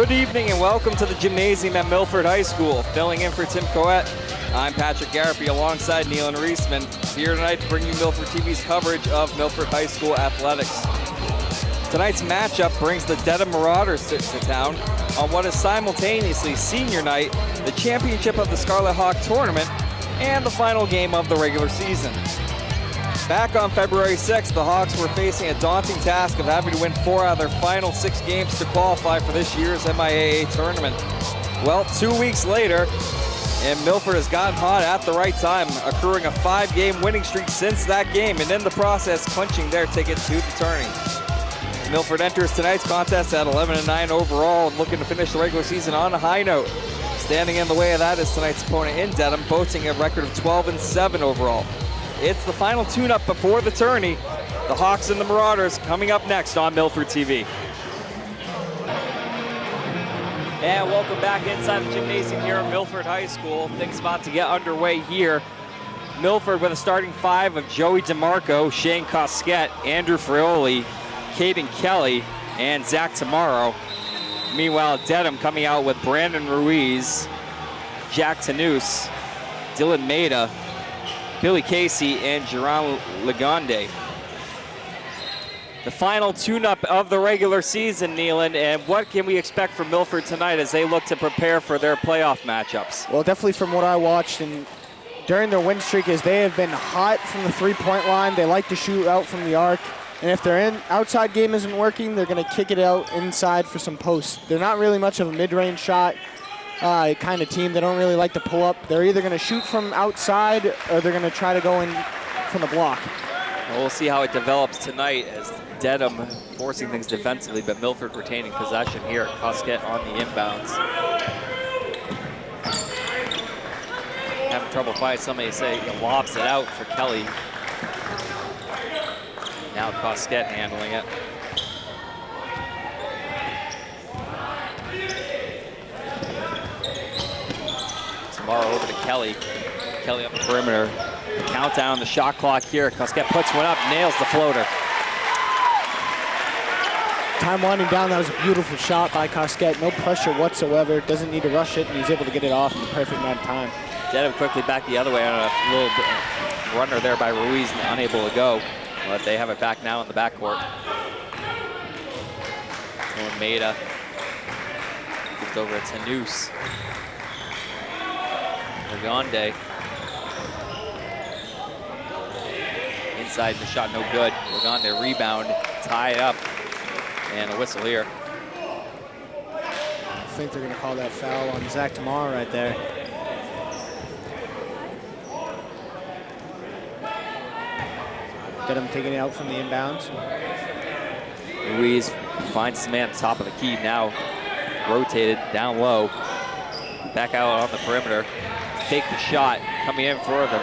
Good evening and welcome to the gymnasium at Milford High School. Filling in for Tim Coette, I'm Patrick Garapi alongside Neil and Reisman, here tonight to bring you Milford TV's coverage of Milford High School athletics. Tonight's matchup brings the Dedham Marauders to town on what is simultaneously senior night, the championship of the Scarlet Hawk tournament, and the final game of the regular season. Back on February 6th, the Hawks were facing a daunting task of having to win 4 out of their final 6 games to qualify for this year's MIAA tournament. Well, 2 weeks later, and Milford has gotten hot at the right time, accruing a 5-game winning streak since that game, and in the process, clinching their ticket to the tourney. Milford enters tonight's contest at 11-9 overall, and looking to finish the regular season on a high note. Standing in the way of that is tonight's opponent in Dedham, boasting a record of 12-7 overall. It's the final tune-up before the tourney. The Hawks and the Marauders coming up next on Milford TV. And welcome back inside the gymnasium here at Milford High School. Things about to get underway here. Milford with a starting 5 of Joey DeMarco, Shane Cosquette, Andrew Frioli, Caden Kelly, and Zach Tamaro. Meanwhile, Dedham coming out with Brandon Ruiz, Jack Tanous, Dylan Maida, Billy Casey, and Jerron Lagonde. The final tune-up of the regular season, Neelan, and what can we expect from Milford tonight as they look to prepare for their playoff matchups? Well, definitely from what I watched and during their win streak is they have been hot from the three-point line. They like to shoot out from the arc. And if their outside game isn't working, they're going to kick it out inside for some posts. They're not really much of a mid-range shot kind of team. They don't really like to pull up. They're either going to shoot from outside or they're going to try to go in from the block. Well, we'll see how it develops tonight as Dedham forcing things defensively, but Milford retaining possession here. Cosquette on the inbounds. Having trouble finding somebody to say he lobs it out for Kelly. Now Cosquette handling it. Tomorrow over to Kelly. Kelly on the perimeter. Countdown on the shot clock here. Cosquette puts one up, nails the floater. Time winding down, that was a beautiful shot by Cosquette. No pressure whatsoever. Doesn't need to rush it, and he's able to get it off in the perfect amount of time. Dedham quickly back the other way on a little bit runner there by Ruiz, and unable to go. But they have it back now in the backcourt. Maida gives over to Tanous. Lagonde. Inside the shot, no good. Lagonde rebound, tie it up, and a whistle here. I think they're going to call that foul on Zach Tamar right there. Dedham taking it out from the inbounds. Ruiz finds his man at the top of the key, now rotated down low. Back out on the perimeter. Take the shot, coming in for the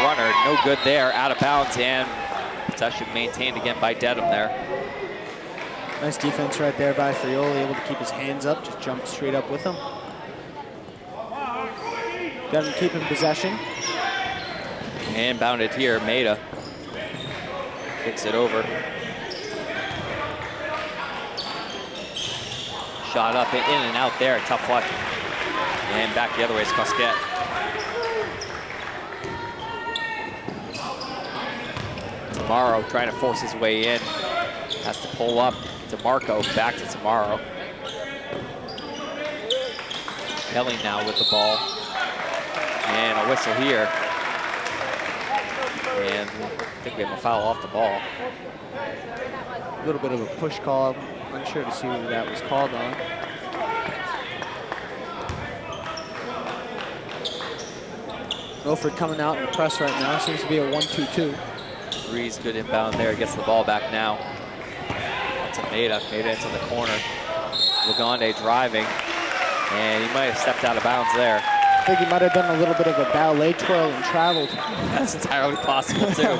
runner. No good there, out of bounds, and possession maintained again by Dedham there. Nice defense right there by Frioli, able to keep his hands up, just jump straight up with him. Dedham keeping possession. And bounded here, Maida. Kicks it over. Shot up, in and out there, tough luck. And back the other way is Cosquette. Tamaro trying to force his way in. Has to pull up. DeMarco back to Tamaro. Kelly now with the ball. And a whistle here. And I think we have a foul off the ball. A little bit of a push call. Unsure to see who that was called on. Milford coming out in the press right now. Seems to be a 1-2-2. Ruiz good inbound there. Gets the ball back now. That's a Maida. Maida into the corner. Lagonde driving. And he might have stepped out of bounds there. I think he might have done a little bit of a ballet twirl and traveled. That's entirely possible too.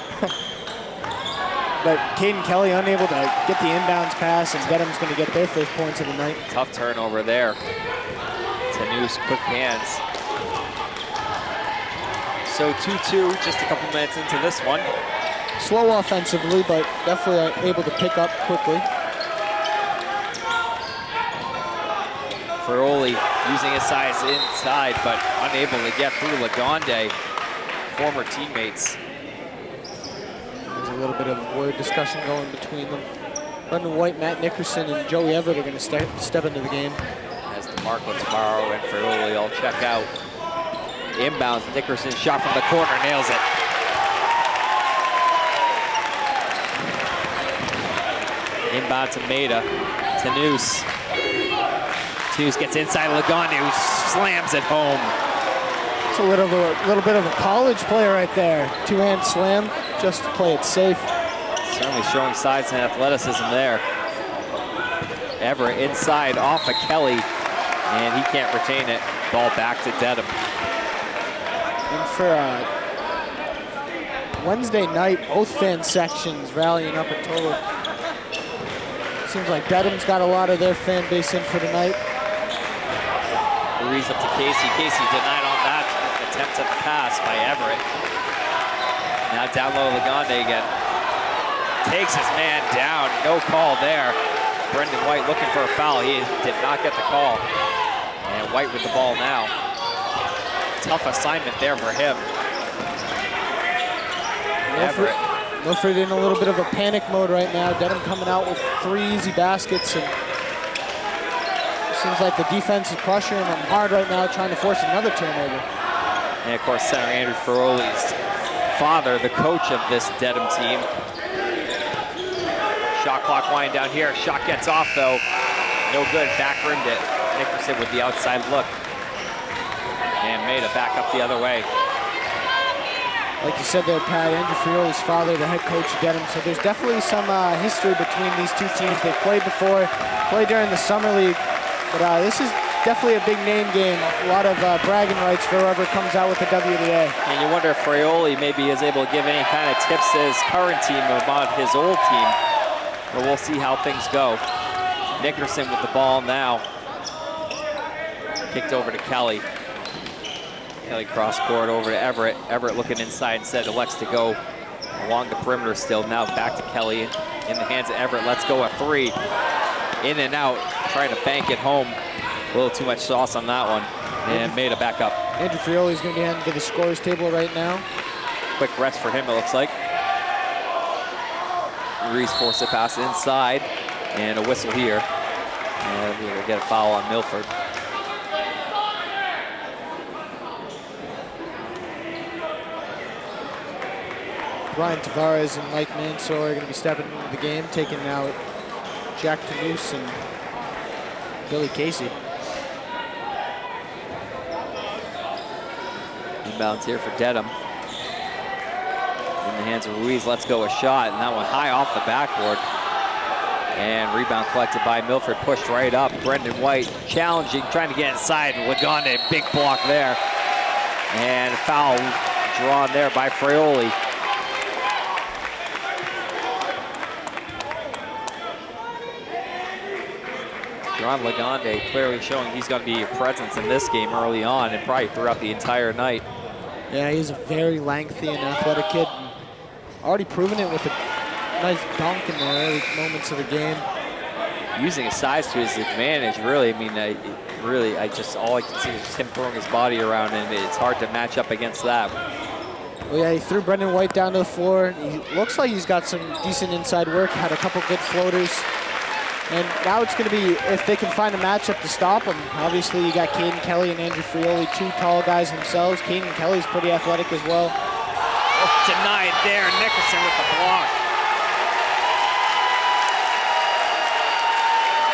But Caden Kelly unable to get the inbounds pass, and Dedham's going to get their first points of the night. Tough turnover there. Tanous, quick hands. So 2-2, just a couple minutes into this one. Slow offensively, but definitely able to pick up quickly. Frioli using his size inside, but unable to get through Lagonde, former teammates. There's a little bit of word discussion going between them. Brendan White, Matt Nickerson, and Joey Everett are going to step into the game. As DeMarco Tabarro and Frioli all check out. Inbounds, Nickerson shot from the corner, nails it. Inbound to Maida, to Noose. Noose gets inside Lagonde, who slams it home. It's a little bit of a college play right there. Two-hand slam, just to play it safe. Certainly showing size and athleticism there. Everett inside off of Kelly, and he can't retain it. Ball back to Dedham. And for Wednesday night, both fan sections rallying up at total. Seems like Dedham's got a lot of their fan base in for tonight. Ruiz up to Casey. Casey denied on that attempt at the pass by Everett. Now down low, Lagonde again. Takes his man down. No call there. Brendan White looking for a foul. He did not get the call. And White with the ball now. Tough assignment there for him. Everett. Milford in a little bit of a panic mode right now. Dedham coming out with 3 easy baskets, and it seems like the defense is pressuring them hard right now, trying to force another turnover. And of course, center Andrew Frioli's father, the coach of this Dedham team. Shot clock winding down here. Shot gets off though. No good, back rimmed it. Nickerson with the outside look. And Maida back up the other way. Like you said there, Pat, Andrew Frioli's father, the head coach of Dedham, so there's definitely some history between these two teams. They played before, played during the summer league, but this is definitely a big name game. A lot of bragging rights for whoever comes out with the WDA. And you wonder if Frioli maybe is able to give any kind of tips to his current team about his old team, but we'll see how things go. Nickerson with the ball now. Kicked over to Kelly. Kelly cross court over to Everett. Everett looking inside instead, elects to go along the perimeter still. Now back to Kelly in the hands of Everett. Let's go a 3. In and out, trying to bank it home. A little too much sauce on that one. And Maida back up. Andrew Frioli's going to be heading to the scorer's table right now. Quick rest for him, it looks like. Ruiz forced a pass inside, and a whistle here. And we're going to get a foul on Milford. Ryan Tavares and Mike Mansour are going to be stepping into the game, taking out Jack Tanous and Billy Casey. Inbounds here for Dedham. In the hands of Ruiz, let's go a shot, and that one high off the backboard. And rebound collected by Milford, pushed right up. Brendan White challenging, trying to get inside. Lagonde, big block there. And foul drawn there by Frioli. John Lagonde clearly showing he's going to be a presence in this game early on and probably throughout the entire night. Yeah, he's a very lengthy and athletic kid. Already proven it with a nice dunk in the early moments of the game. Using his size to his advantage, really. I mean, all I can see is just him throwing his body around, and it's hard to match up against that. Well, yeah, he threw Brendan White down to the floor. He looks like he's got some decent inside work, had a couple good floaters. And now it's going to be if they can find a matchup to stop him. Obviously, you got Caden Kelly and Andrew Frioli, 2 tall guys themselves. Caden Kelly's pretty athletic as well. Oh, denied there. Nickerson with the block.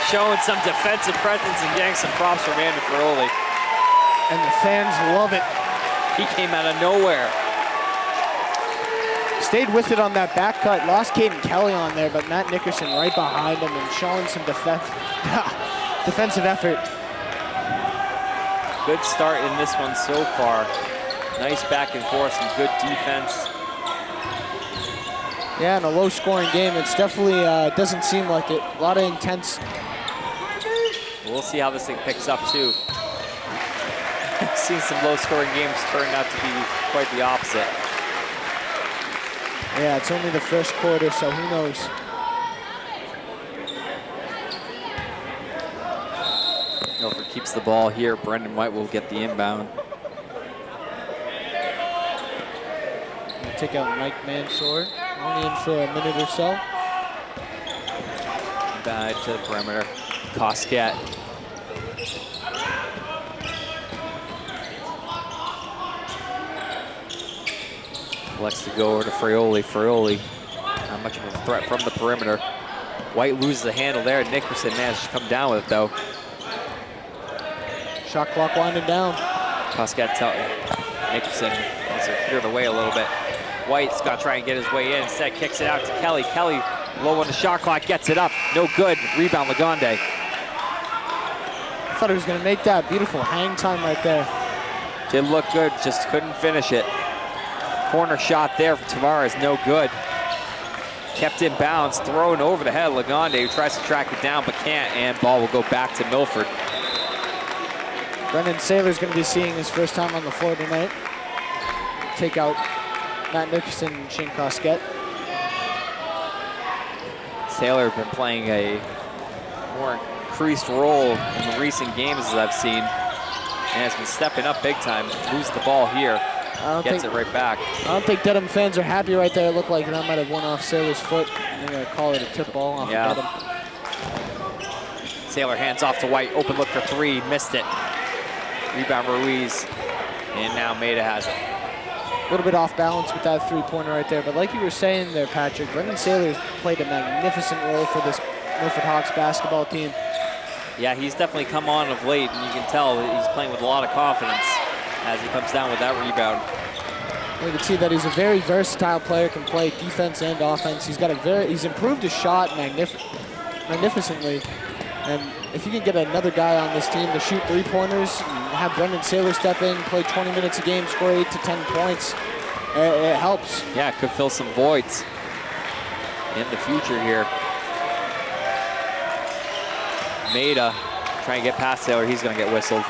Showing some defensive presence and getting some props from Andrew Frioli. And the fans love it. He came out of nowhere. Stayed with it on that back cut. Lost Caden Kelly on there, but Matt Nickerson right behind him and showing some defensive effort. Good start in this one so far. Nice back and forth, some good defense. Yeah, in a low-scoring game, it's definitely doesn't seem like it. A lot of intense. We'll see how this thing picks up too. I've seen some low-scoring games turn out to be quite the opposite. Yeah, it's only the first quarter, so who knows? Milford keeps the ball here. Brendan White will get the inbound. We'll take out Mike Mansour, only in for a minute or so. Back to the perimeter. Cosquet. Elects to go over to Frioli. Frioli, not much of a threat from the perimeter. White loses the handle there. Nickerson managed to come down with it though. Shot clock winding down. Cosquet Nickerson wants to clear the way a little bit. White's got to try and get his way in. Instead, kicks it out to Kelly. Kelly, low on the shot clock, gets it up. No good. Rebound, Lagonde. I thought he was going to make that. Beautiful hang time right there. Did look good, just couldn't finish it. Corner shot there from Tavares, no good. Kept in bounds, thrown over the head of Lagonde, who tries to track it down but can't, and ball will go back to Milford. Brendan Saylor's going to be seeing his first time on the floor tonight. Take out Matt Nickerson and Shane Cosquet. Saylor has been playing a more increased role in the recent games as I've seen, and has been stepping up big time. Loses the ball here, gets it right back. I don't think Dedham fans are happy right there. It looked like that might have won off Saylor's foot. They're going to call it a tip ball off of Dedham. Saylor hands off to White, open look for three, missed it. Rebound Ruiz, and now Maida has it. A little bit off balance with that three-pointer right there, but like you were saying there, Patrick, Brendan Saylor's played a magnificent role for this Milford Hawks basketball team. Yeah, he's definitely come on of late, and you can tell that he's playing with a lot of confidence as he comes down with that rebound. You can see that he's a very versatile player, can play defense and offense. He's improved his shot magnificently. And if you can get another guy on this team to shoot three-pointers, have Brendan Saylor step in, play 20 minutes a game, score 8 to 10 points, it helps. Yeah, it could fill some voids in the future here. Maida trying to get past Saylor, he's going to get whistled.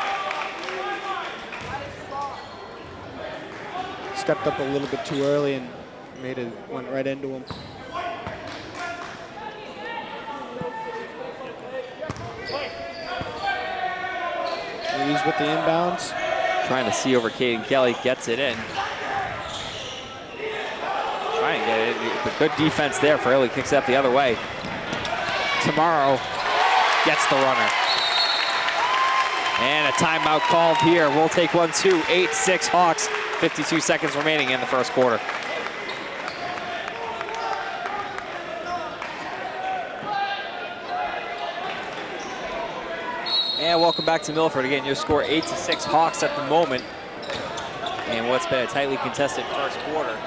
Stepped up a little bit too early and Maida went right into him. Ruiz with the inbounds. Trying to see over Caden Kelly, gets it in. Trying to get it in, but good defense there. Fraley kicks it up the other way. Tomorrow gets the runner. And a timeout called here. We'll take 1-2, 8-6 Hawks. 52 seconds remaining in the first quarter. And welcome back to Milford. Again, your score 8-6 Hawks at the moment. And what's been a tightly contested first quarter.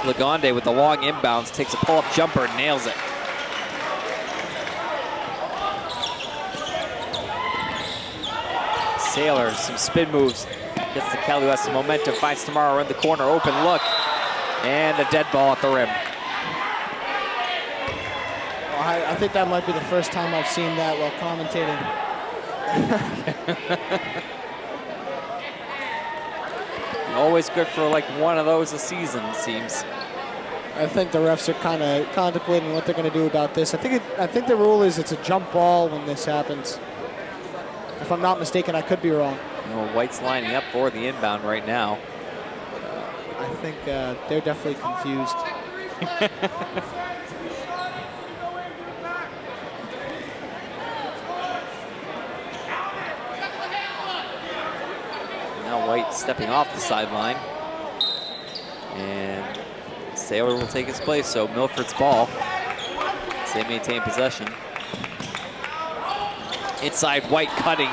Lagonde with the long inbounds, takes a pull-up jumper and nails it. Saylor, some spin moves. Gets to Kelly, who has some momentum, finds Tomorrow in the corner, open look. And a dead ball at the rim. I think that might be the first time I've seen that while commentating. Always good for like one of those a season, it seems. I think the refs are kind of contemplating what they're going to do about this. I think the rule is it's a jump ball when this happens. If I'm not mistaken, I could be wrong. Well, White's lining up for the inbound right now. I think they're definitely confused. Now White stepping off the sideline. And Saylor will take his place, so Milford's ball. They maintain possession. Inside, White cutting.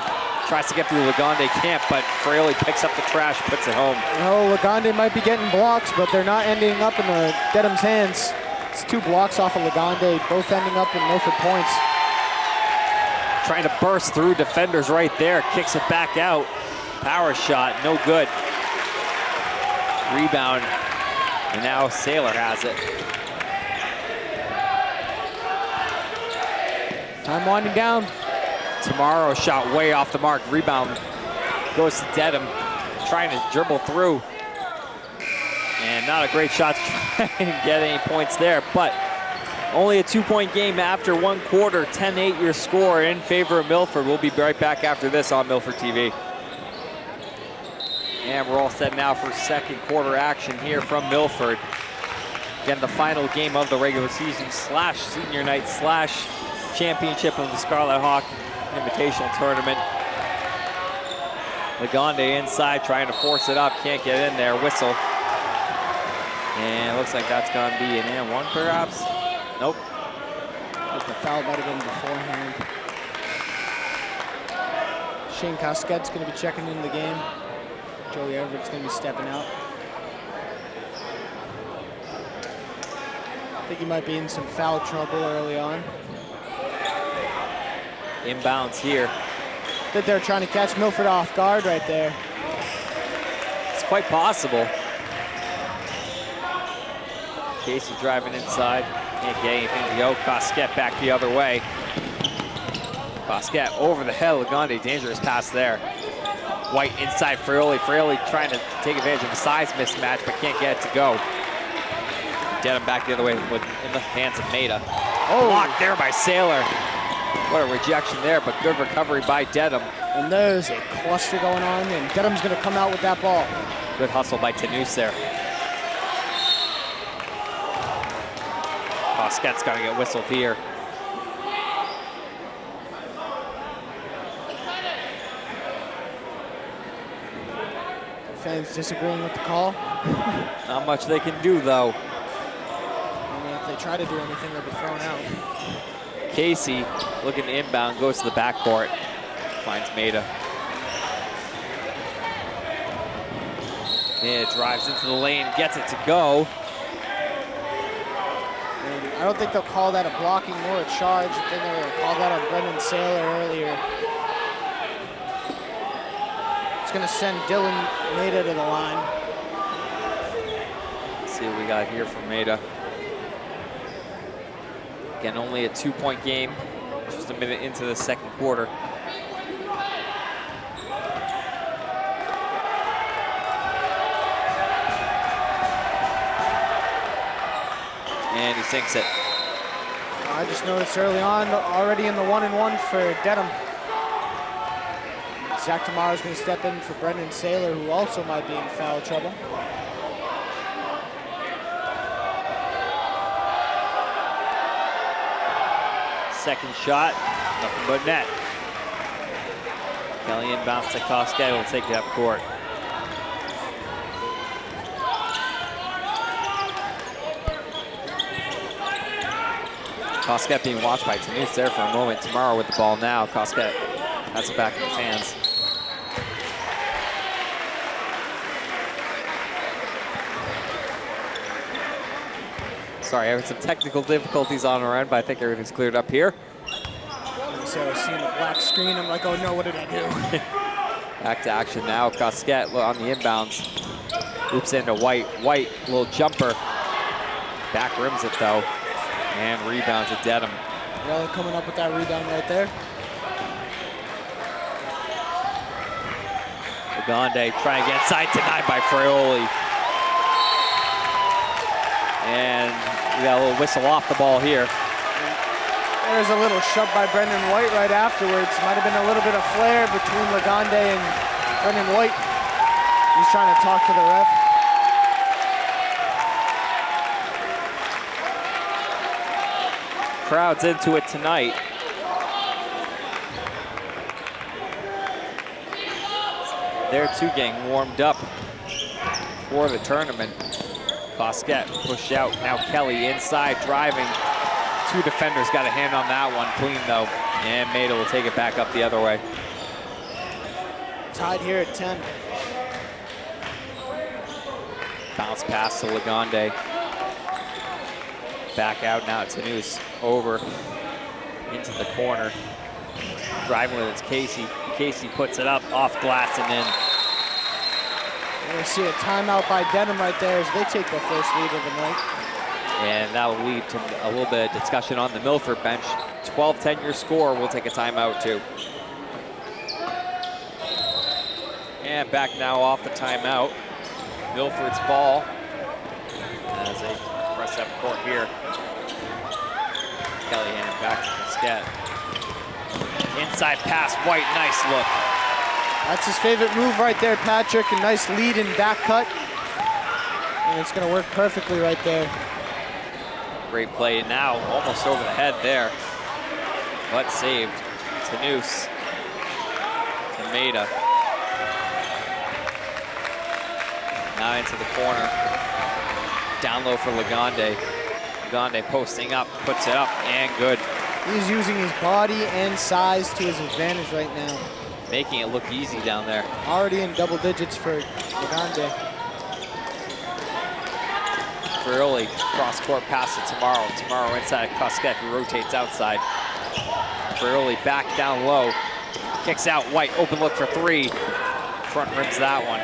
Tries to get through Lagonde, can't, but Fraley picks up the trash, puts it home. No, Lagonde might be getting blocks, but they're not ending up in the Dedham's hands. It's 2 blocks off of Lagonde, both ending up in Milford points. Trying to burst through defenders right there, kicks it back out. Power shot, no good. Rebound, and now Saylor has it. Time winding down. Tomorrow shot way off the mark. Rebound goes to Dedham, trying to dribble through. And not a great shot to try and get any points there, but Only a 2-point game after 1 quarter, 10-8 your score in favor of Milford. We'll be right back after this on Milford TV. And we're all set now for second quarter action here from Milford. Again, the final game of the regular season / senior night / championship of the Scarlet Hawk Invitational Tournament. Lagonde inside, trying to force it up, can't get in there, whistle. And it looks like that's gonna be an and 1 perhaps. Nope. The foul might have been beforehand. Shane Cosquette's gonna be checking in the game. Joey Everett's gonna be stepping out. I think he might be in some foul trouble early on. Inbounds here. I think they're trying to catch Milford off guard right there. It's quite possible. Casey driving inside. Can't get anything to go. Cosquette back the other way. Cosquette over the head. Lagonde, dangerous pass there. White inside Fraioli. Fraioli trying to take advantage of the size mismatch, but can't get it to go. Dedham back the other way in the hands of Maida. Oh, blocked there by Saylor. What a rejection there, but good recovery by Dedham. And there's a cluster going on, and Dedham's going to come out with that ball. Good hustle by Tanous there. Cosquette's got to get whistled here. Fans disagreeing with the call. Not much they can do, though. I mean, if they try to do anything, they'll be thrown out. Casey looking to inbound, goes to the backcourt, finds Maida. Yeah, drives into the lane, gets it to go. I don't think they'll call that a blocking nor a charge. I think they were called that on Brendan Saylor earlier. It's going to send Dylan Maida to the line. Let's see what we got here from Maida. Again, only a 2-point game, just a minute into the second quarter. And he sinks it. I just noticed early on, already in the 1-and-1 for Dedham. Zach Tomorrow's going to step in for Brendan Saylor, who also might be in foul trouble. Second shot, nothing but net. Kelly inbounds to Cosquette, will take it up court. Cosquette being watched by Tanous there for a moment. Tomorrow with the ball now. Cosquette has it back in his hands. Sorry, having some technical difficulties on our end, but I think everything's cleared up here. So I was seeing the black screen. I'm like, oh no, what did I do? Back to action now. Cosquette on the inbounds. Oops into White. White, little jumper. Back rims it though. And rebounds at Dedham. Really coming up with that rebound right there. Lagonde trying to get inside, denied by Fraioli. And we got a little whistle off the ball here. There's a little shove by Brendan White right afterwards. Might have been a little bit of flare between Lagonde and Brendan White. He's trying to talk to the ref. Crowd's into it tonight. They're too getting warmed up for the tournament. Cosquette pushed out. Now Kelly inside driving. 2 defenders got a hand on that one. Clean though. And Maida will take it back up the other way. Tied here at 10. Bounce pass to Lagonde. Back out now to Tanous. Over into the corner. Driving with it's Casey. Casey puts it up off glass and in. We see a timeout by Dedham right there as they take their first lead of the night. And that will lead to a little bit of discussion on the Milford bench. 12-10 your score. We'll take a timeout too. And back now off the timeout. Milford's ball as they press up court here. Kelly handing back to Muscat. Inside pass, White, nice look. That's his favorite move right there, Patrick. A nice lead and back cut. And it's going to work perfectly right there. Great play now, almost over the head there. But saved. To Noose. To Maida. Now into the corner. Down low for Lagonde. Lagonde posting up, puts it up, and good. He's using his body and size to his advantage right now. Making it look easy down there. Already in double digits for Lagonde. Frioli, cross-court pass to Tomorrow. Tomorrow inside Cosquet, who rotates outside. Frioli back down low. Kicks out, White, open look for three. Front rims that one.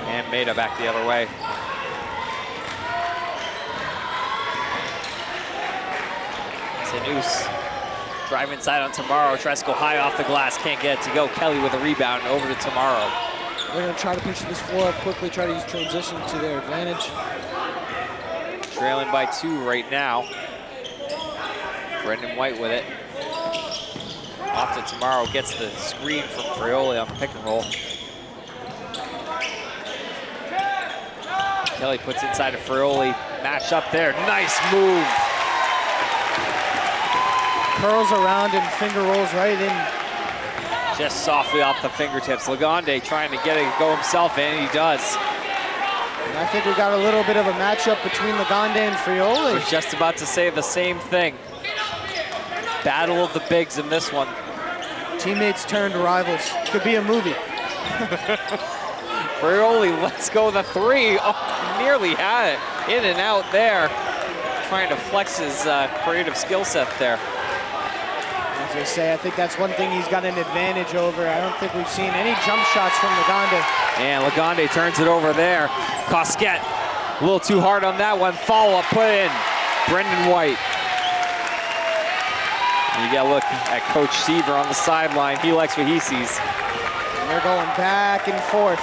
And Maida back the other way. Noose. Drive inside on Tomorrow, tries to go high off the glass, can't get it to go. Kelly with a rebound, over to Tomorrow. They're going to try to push this floor up quickly, try to use transition to their advantage. Trailing by 2 right now. Brendan White with it. Off to Tomorrow, gets the screen from Frioli on the pick and roll. Kelly puts inside of Frioli, match up there, nice move. Curls around and finger rolls right in. Just softly off the fingertips. Lagonde trying to get it go himself, and he does. And I think we got a little bit of a matchup between Lagonde and Frioli. I was just about to say the same thing. Battle of the bigs in this one. Teammates turned rivals. Could be a movie. Frioli lets go the three. Oh, nearly had it. In and out there. Trying to flex his creative skill set there. As I say, I think that's one thing he's got an advantage over. I don't think we've seen any jump shots from Lagonde. And Lagonde turns it over there. Cosquet, a little too hard on that one. Follow-up put in. Brendan White. And you got to look at Coach Seaver on the sideline. He likes what he sees. And they're going back and forth.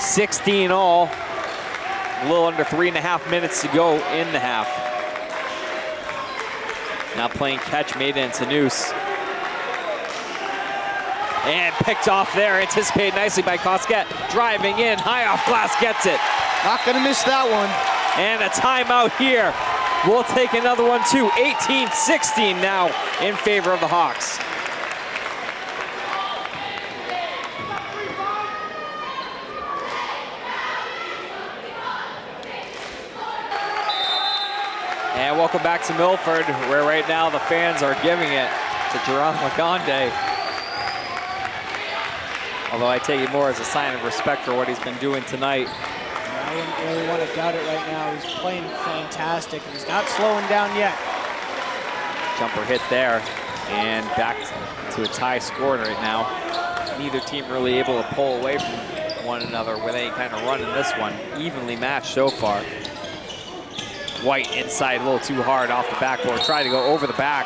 16 all. A little under 3.5 minutes to go in the half. Now playing catch, Maida into Noose. And picked off there, anticipated nicely by Cosquet. Driving in, high off glass, gets it. Not gonna miss that one. And a timeout here. We'll take another one too. 18-16 now in favor of the Hawks. And welcome back to Milford, where right now the fans are giving it to Jerron Lagonde. Although I take it more as a sign of respect for what he's been doing tonight. I wouldn't really want to doubt it right now. He's playing fantastic, and he's not slowing down yet. Jumper hit there, and back to a tie score right now. Neither team really able to pull away from one another with any kind of run in this one. Evenly matched so far. White inside a little too hard off the backboard. Tried to go over the back,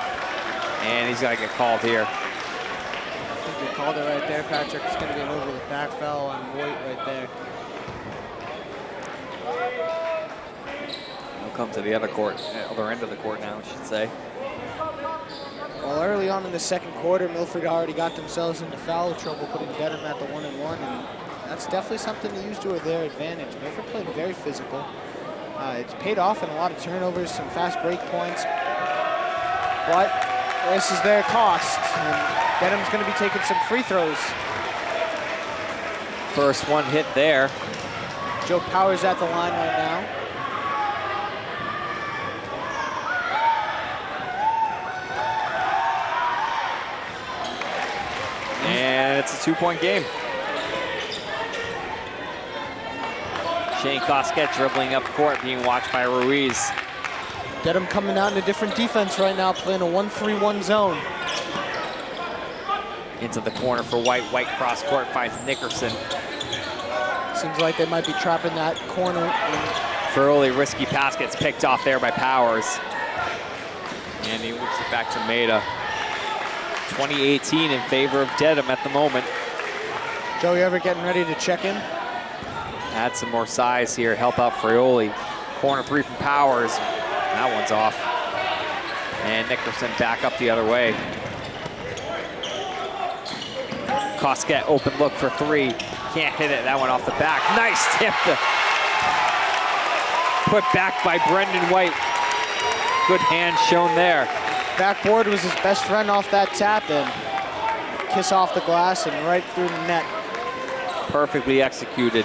and he's got to get called here. I think you called it right there, Patrick. It's going to be an over the back foul on White right there. We'll come to the other court, other end of the court now, I should say. Well, early on in the second quarter, Milford already got themselves into foul trouble, putting Dedham at the 1-and-1, and that's definitely something to use to their advantage. Milford played very physical. It's paid off in a lot of turnovers, some fast break points, but this is their cost. And Dedham's going to be taking some free throws. First one hit there. Joe Powers at the line right now. And it's a 2-point game. Shane Cosquet dribbling up court, being watched by Ruiz. Dedham coming out in a different defense right now, playing a 1-3-1 zone. Into the corner for White. White cross court finds Nickerson. Seems like they might be trapping that corner. Frioli, risky pass gets picked off there by Powers. And he whips it back to Maida. 2018 in favor of Dedham at the moment. Joe, you ever getting ready to check in? Add some more size here, help out Frioli. Corner three from Powers. That one's off. And Nickerson back up the other way. Cosquet open look for three. Can't hit it. That one off the back. Nice tip. Put back by Brendan White. Good hand shown there. Backboard was his best friend off that tap in. Kiss off the glass and right through the net. Perfectly executed.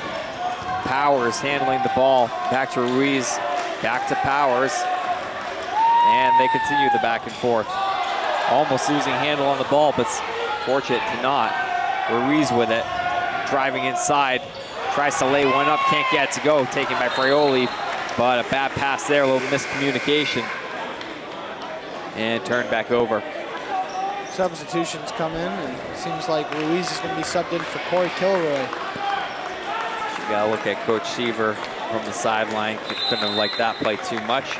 Powers handling the ball. Back to Ruiz. Back to Powers. And they continue the back and forth. Almost losing handle on the ball, but fortunate to not. Ruiz with it. Driving inside. Tries to lay one up. Can't get it to go. Taken by Fraioli. But a bad pass there. A little miscommunication. And turned back over. Substitutions come in, and it seems like Ruiz is going to be subbed in for Corey Kilroy. You got to look at Coach Seaver from the sideline. Couldn't have liked that play too much.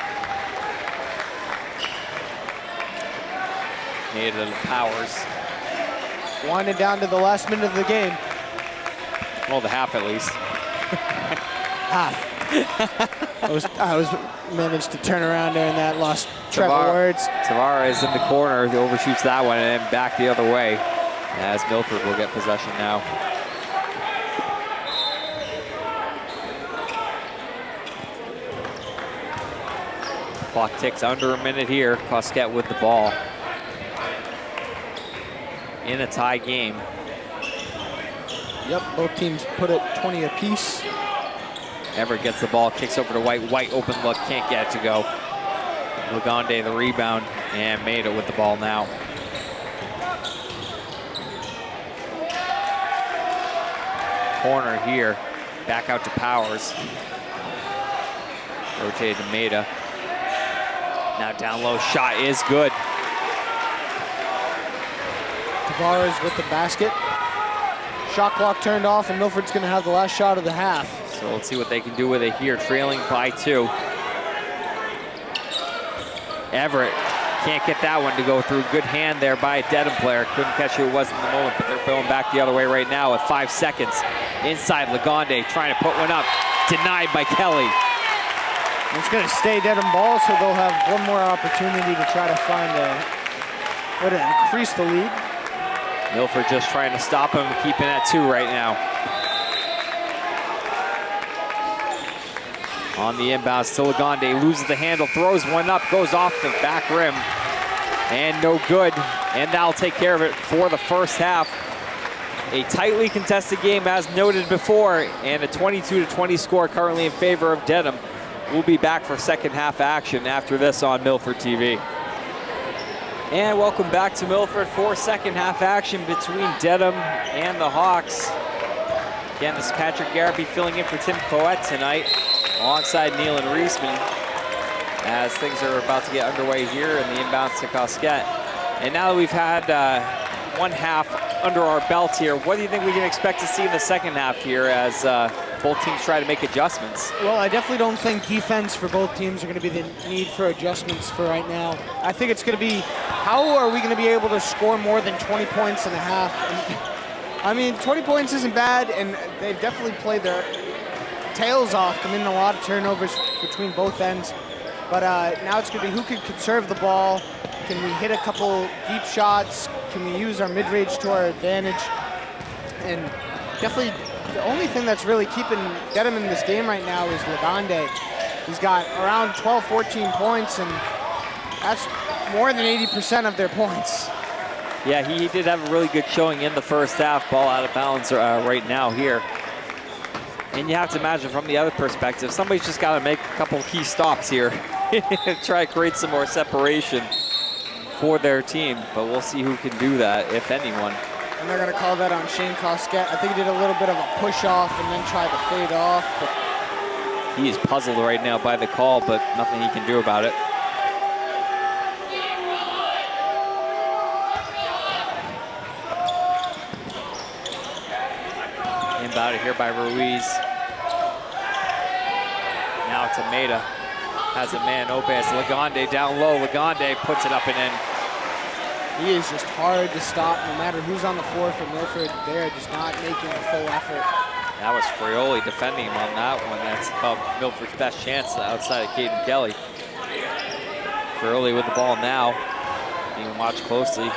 Made it to Powers. Winding down to the last minute of the game. Well, the half at least. Half. I was managed to turn around there and that lost Trevor words. Tavares in the corner, he overshoots that one and then back the other way as Milford will get possession now. Clock ticks under a minute here. Cosquet with the ball. In a tie game. Yep, both teams put it 20 apiece. Everett gets the ball, kicks over to White. White open look, can't get it to go. Lagonde the rebound and made it with the ball now. Corner here, back out to Powers. Rotated to Maida. Now down low, shot is good. Tavares with the basket. Shot clock turned off and Milford's gonna have the last shot of the half. So let's see what they can do with it here, trailing by 2. Everett can't get that one to go through. Good hand there by a Dedham player. Couldn't catch who it was in the moment, but they're going back the other way right now with 5 seconds. Inside, Lagonde trying to put one up. Denied by Kelly. It's going to stay Dedham ball, so they'll have one more opportunity to try to find a way to increase the lead. Milford just trying to stop him, keeping at 2 right now. On the inbounds to Lagonde, loses the handle, throws one up, goes off the back rim, and no good. And that'll take care of it for the first half. A tightly contested game as noted before, and a 22-20 score currently in favor of Dedham. We'll be back for second half action after this on Milford TV. And welcome back to Milford for second half action between Dedham and the Hawks. Again, this is Patrick Garapi filling in for Tim Coet tonight, alongside Neil and Reisman, as things are about to get underway here in the inbounds to Cosquet. And now that we've had one half under our belt here, what do you think we can expect to see in the second half here as both teams try to make adjustments? Well, I definitely don't think defense for both teams are going to be the need for adjustments for right now. I think it's going to be, how are we going to be able to score more than 20 points in a half? And, I mean, 20 points isn't bad, and they've definitely played their tails off, committing a lot of turnovers between both ends. But now it's going to be who can conserve the ball. Can we hit a couple deep shots? Can we use our mid-range to our advantage? And definitely the only thing that's really keeping Dedham in this game right now is Lagonde. He's got around 12, 14 points, and that's more than 80% of their points. Yeah, he did have a really good showing in the first half. Ball out of bounds right now here. And you have to imagine from the other perspective, somebody's just got to make a couple key stops here. Try to create some more separation for their team, but we'll see who can do that, if anyone. And they're going to call that on Shane Cosquet. I think he did a little bit of a push off and then tried to fade off. But he is puzzled right now by the call, but nothing he can do about it. Inbounded here by Ruiz. Now to Maida. Has a man open. It's Lagonde down low. Lagonde puts it up and in. He is just hard to stop no matter who's on the floor for Milford. They're just not making a full effort. That was Frioli defending him on that one. That's about Milford's best chance outside of Caden Kelly. Frioli with the ball now, being watched closely.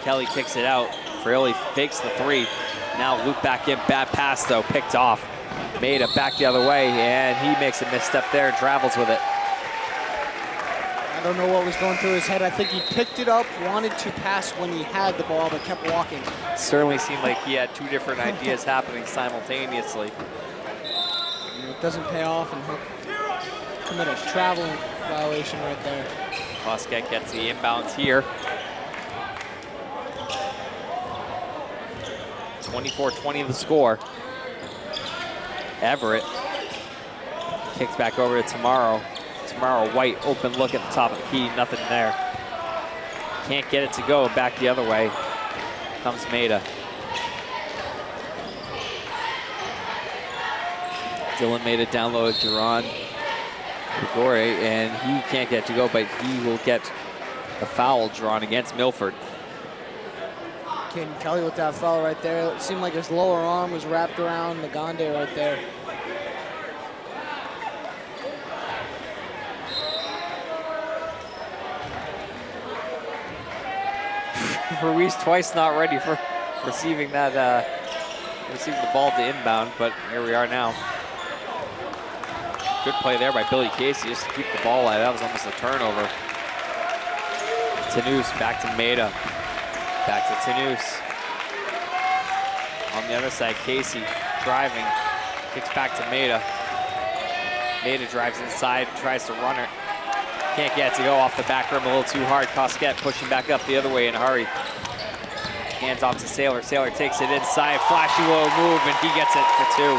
Kelly kicks it out. Frioli fakes the three. Now loop back in, bad pass though, picked off. Maida back the other way, and he makes a misstep there and travels with it. I don't know what was going through his head. I think he picked it up, wanted to pass when he had the ball, but kept walking. Certainly seemed like he had two different ideas happening simultaneously. And it doesn't pay off, and he'll commit a traveling violation right there. Cosquet gets the inbounds here. 24-20 the score. Everett kicks back over to Tomorrow. Tomorrow White, open look at the top of the key, nothing there. Can't get it to go, back the other way comes Maida. Dylan Maida down low to Jerron Grigore, and he can't get it to go, but he will get a foul drawn against Milford. Caden Kelly with that foul right there. It seemed like his lower arm was wrapped around Nagande right there. Ruiz twice not ready for receiving that, receiving the ball to inbound, but here we are now. Good play there by Billy Casey just to keep the ball alive. That was almost a turnover. Tanous back to Maida. Back to Tanous. On the other side, Casey driving, kicks back to Maida. Maida drives inside, tries to run her. Can't get it to go off the back rim a little too hard. Cosquet pushing back up the other way in a hurry. Hands off to Saylor. Saylor takes it inside, flashy little move, and he gets it for two.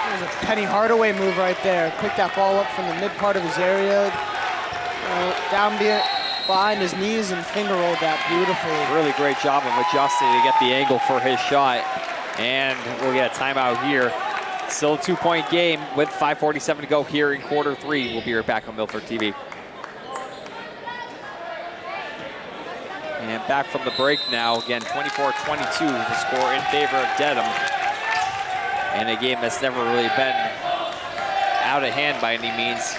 There's a Penny Hardaway move right there. Picked that ball up from the mid part of his area, down behind his knees and finger rolled that beautifully. Really great job of adjusting to get the angle for his shot. And we'll get a timeout here. Still a 2-point game with 5:47 to go here in quarter three. We'll be right back on Milford TV. And back from the break now. Again, 24-22 the score in favor of Dedham. And a game that's never really been out of hand by any means.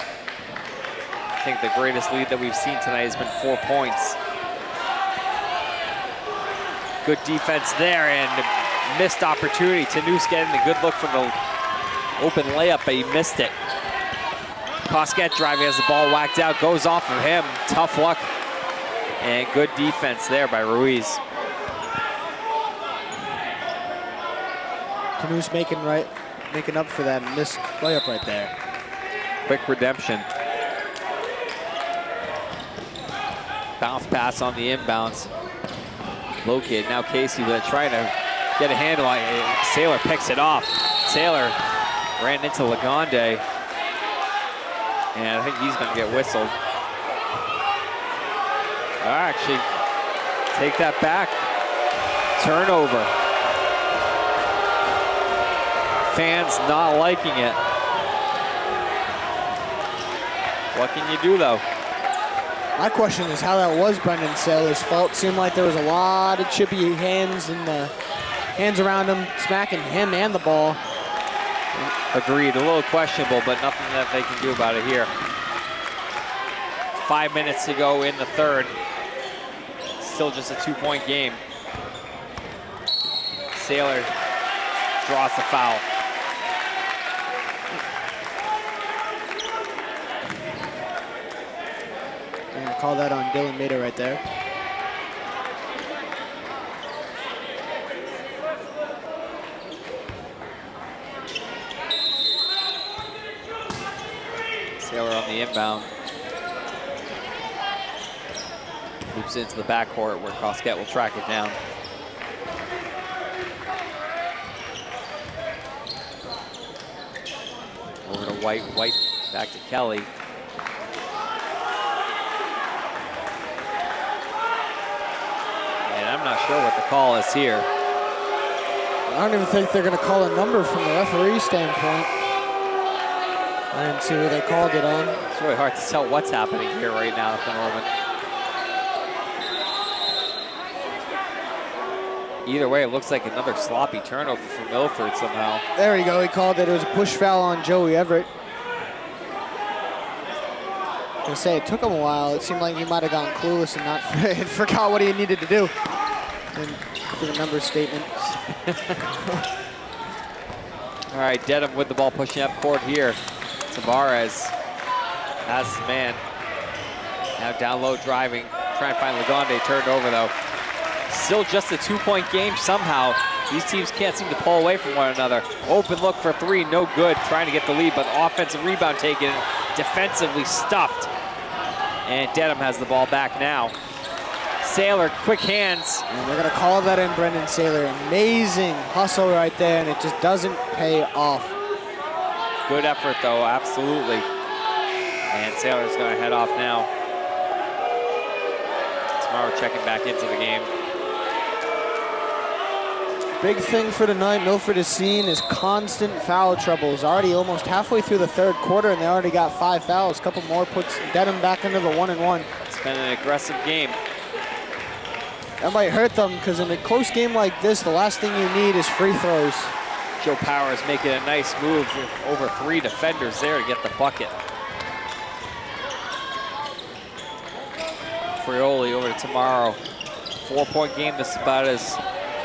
I think the greatest lead that we've seen tonight has been 4 points. Good defense there and missed opportunity. Tanous getting a good look for the open layup, but he missed it. Cosquet driving as the ball whacked out, goes off of him. Tough luck and good defense there by Ruiz. Tanous making up for that missed layup right there. Quick redemption. Bounce pass on the inbounds. Located now Casey with it, trying to get a handle on it. Saylor picks it off. Saylor ran into Lagonde. And I think he's gonna get whistled. Actually, take that back. Turnover. Fans not liking it. What can you do though? My question is how that was Brendan Saylor's fault. Seemed like there was a lot of chippy hands and hands around him, smacking him and the ball. Agreed, a little questionable, but nothing that they can do about it here. 5 minutes to go in the third. Still just a 2-point game. Saylor draws the foul. They're gonna call that on Dylan Maida right there. Saylor on the inbound. Loops into the backcourt where Cosquet will track it down. Over to White, White back to Kelly. And I'm not sure what the call is here. I don't even think they're gonna call a number from the referee standpoint. I didn't see who they called it on. It's really hard to tell what's happening here right now at the moment. Either way, it looks like another sloppy turnover for Milford somehow. There we go. He called it. It was a push foul on Joey Everett. I was gonna say, it took him a while. It seemed like he might have gone clueless and not forgot what he needed to do. And did a number statement. All right, Dedham with the ball pushing up court here. Tavares has his man. Now down low driving, trying to find Lagonde, turned over though. Still just a 2-point game somehow. These teams can't seem to pull away from one another. Open look for three, no good. Trying to get the lead, but offensive rebound taken, defensively stuffed. And Dedham has the ball back now. Saylor, quick hands. And they're gonna call that in, Brendan Saylor. Amazing hustle right there, and it just doesn't pay off. Good effort though, absolutely. And Saylor's gonna head off now. Tomorrow checking back into the game. Big thing for tonight, Milford has seen is constant foul troubles. Already almost halfway through the third quarter, and they already got 5 fouls. A couple more puts Dedham back into the 1-and-1. It's been an aggressive game. That might hurt them, because in a close game like this, the last thing you need is free throws. Joe Powers making a nice move with over 3 defenders there to get the bucket. Frioli over to Tomorrow. 4-point game, this is about as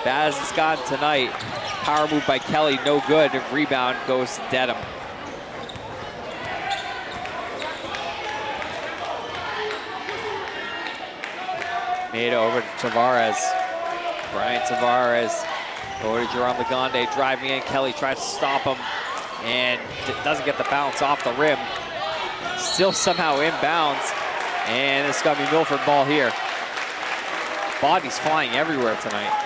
bad as it's gotten tonight. Power move by Kelly, no good. Rebound goes to Dedham. Made over to Tavares. Brian Tavares over to Jerome Lagonde, driving in. Kelly tries to stop him and doesn't get the bounce off the rim. Still somehow inbounds, and it's gonna be Milford ball here. Bodies flying everywhere tonight.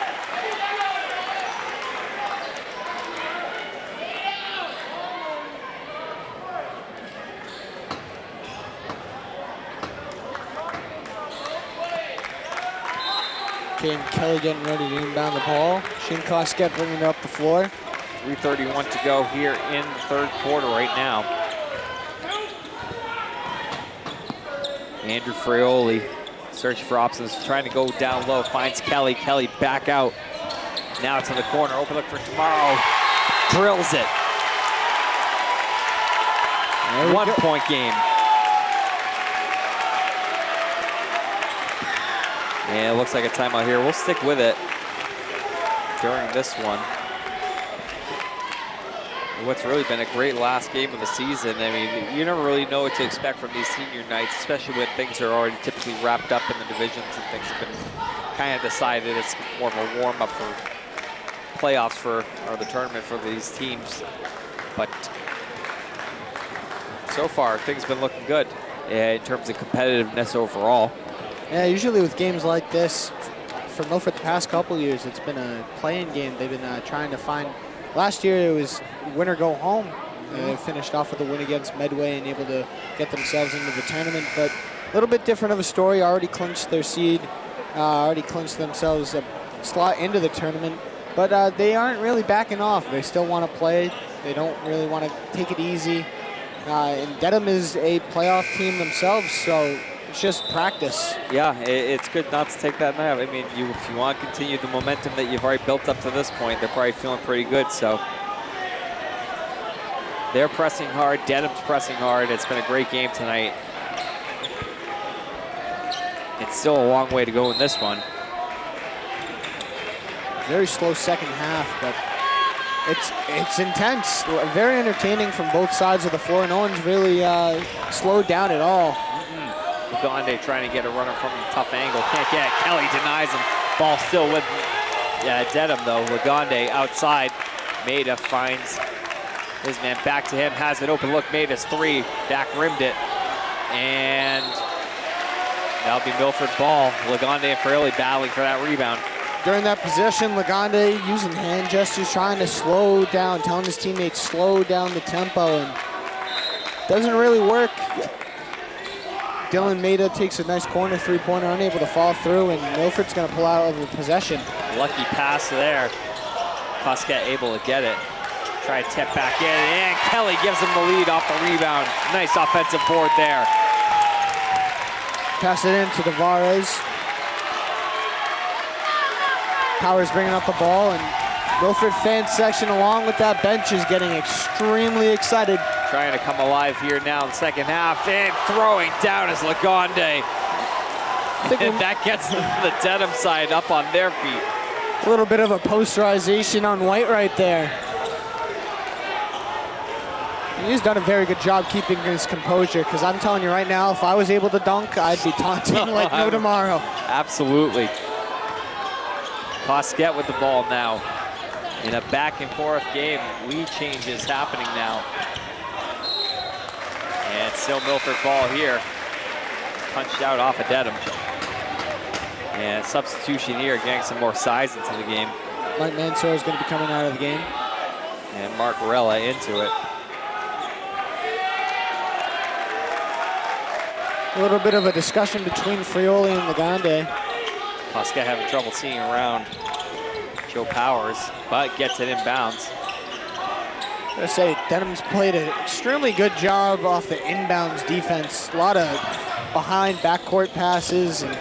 Okay, and Kelly getting ready to inbound the ball. Shane Koskett bringing it up the floor. 3:31 to go here in the third quarter right now. Andrew Frioli searching for options, trying to go down low, finds Kelly. Kelly back out. Now it's in the corner, open look for Tomorrow. Drills it. 1-point game. And it looks like a timeout here. We'll stick with it during this one. What's really been a great last game of the season. I mean, you never really know what to expect from these senior nights, especially when things are already typically wrapped up in the divisions and things have been kind of decided. It's more of a warm-up for playoffs or the tournament for these teams. But so far, things have been looking good in terms of competitiveness overall. Yeah, usually with games like this, for Milford the past couple years, it's been a play-in game. They've been trying to find. Last year it was win or go home. They finished off with a win against Medway and able to get themselves into the tournament. But a little bit different of a story. Already clinched their seed, already clinched themselves a slot into the tournament. But they aren't really backing off. They still want to play. They don't really want to take it easy. And Dedham is a playoff team themselves, so it's just practice. Yeah, it's good not to take that nap. I mean, if you want to continue the momentum that you've already built up to this point, they're probably feeling pretty good. So they're pressing hard. Dedham's pressing hard. It's been a great game tonight. It's still a long way to go in this one. Very slow second half, but it's intense. Very entertaining from both sides of the floor. No one's really slowed down at all. Lagonde trying to get a runner from a tough angle. Can't get it. Kelly denies him. Ball still with Dedham, though. Lagonde outside. Maida finds his man back to him. Has an open look. Maida's three. Back rimmed it. And that'll be Milford ball. Lagonde and Frioli battling for that rebound. During that possession, Lagonde using hand gestures, trying to slow down, telling his teammates slow down the tempo, and doesn't really work. Dylan Maida takes a nice corner three-pointer, unable to fall through, and Milford's going to pull out of the possession. Lucky pass there. Koskett able to get it. Try to tip back in, and Kelly gives him the lead off the rebound. Nice offensive board there. Pass it in to Tavares. Powers bringing up the ball, and Milford fan section along with that bench is getting extremely excited. Trying to come alive here now in the second half, and throwing down is Lagonde. And that gets the Dedham side up on their feet. A little bit of a posterization on White right there. He's done a very good job keeping his composure, because I'm telling you right now, if I was able to dunk, I'd be taunting like no tomorrow. Absolutely. Cosquet with the ball now. In a back and forth game, lead change is happening now. And still Milford ball here. Punched out off of Dedham. And substitution here, getting some more size into the game. Mike Mansour is going to be coming out of the game. And Mark Rella into it. A little bit of a discussion between Frioli and Lagonde. Cosquet having trouble seeing around Joe Powers, but gets it inbounds. I gotta say, Dedham's played an extremely good job off the inbounds defense. A lot of behind backcourt passes. And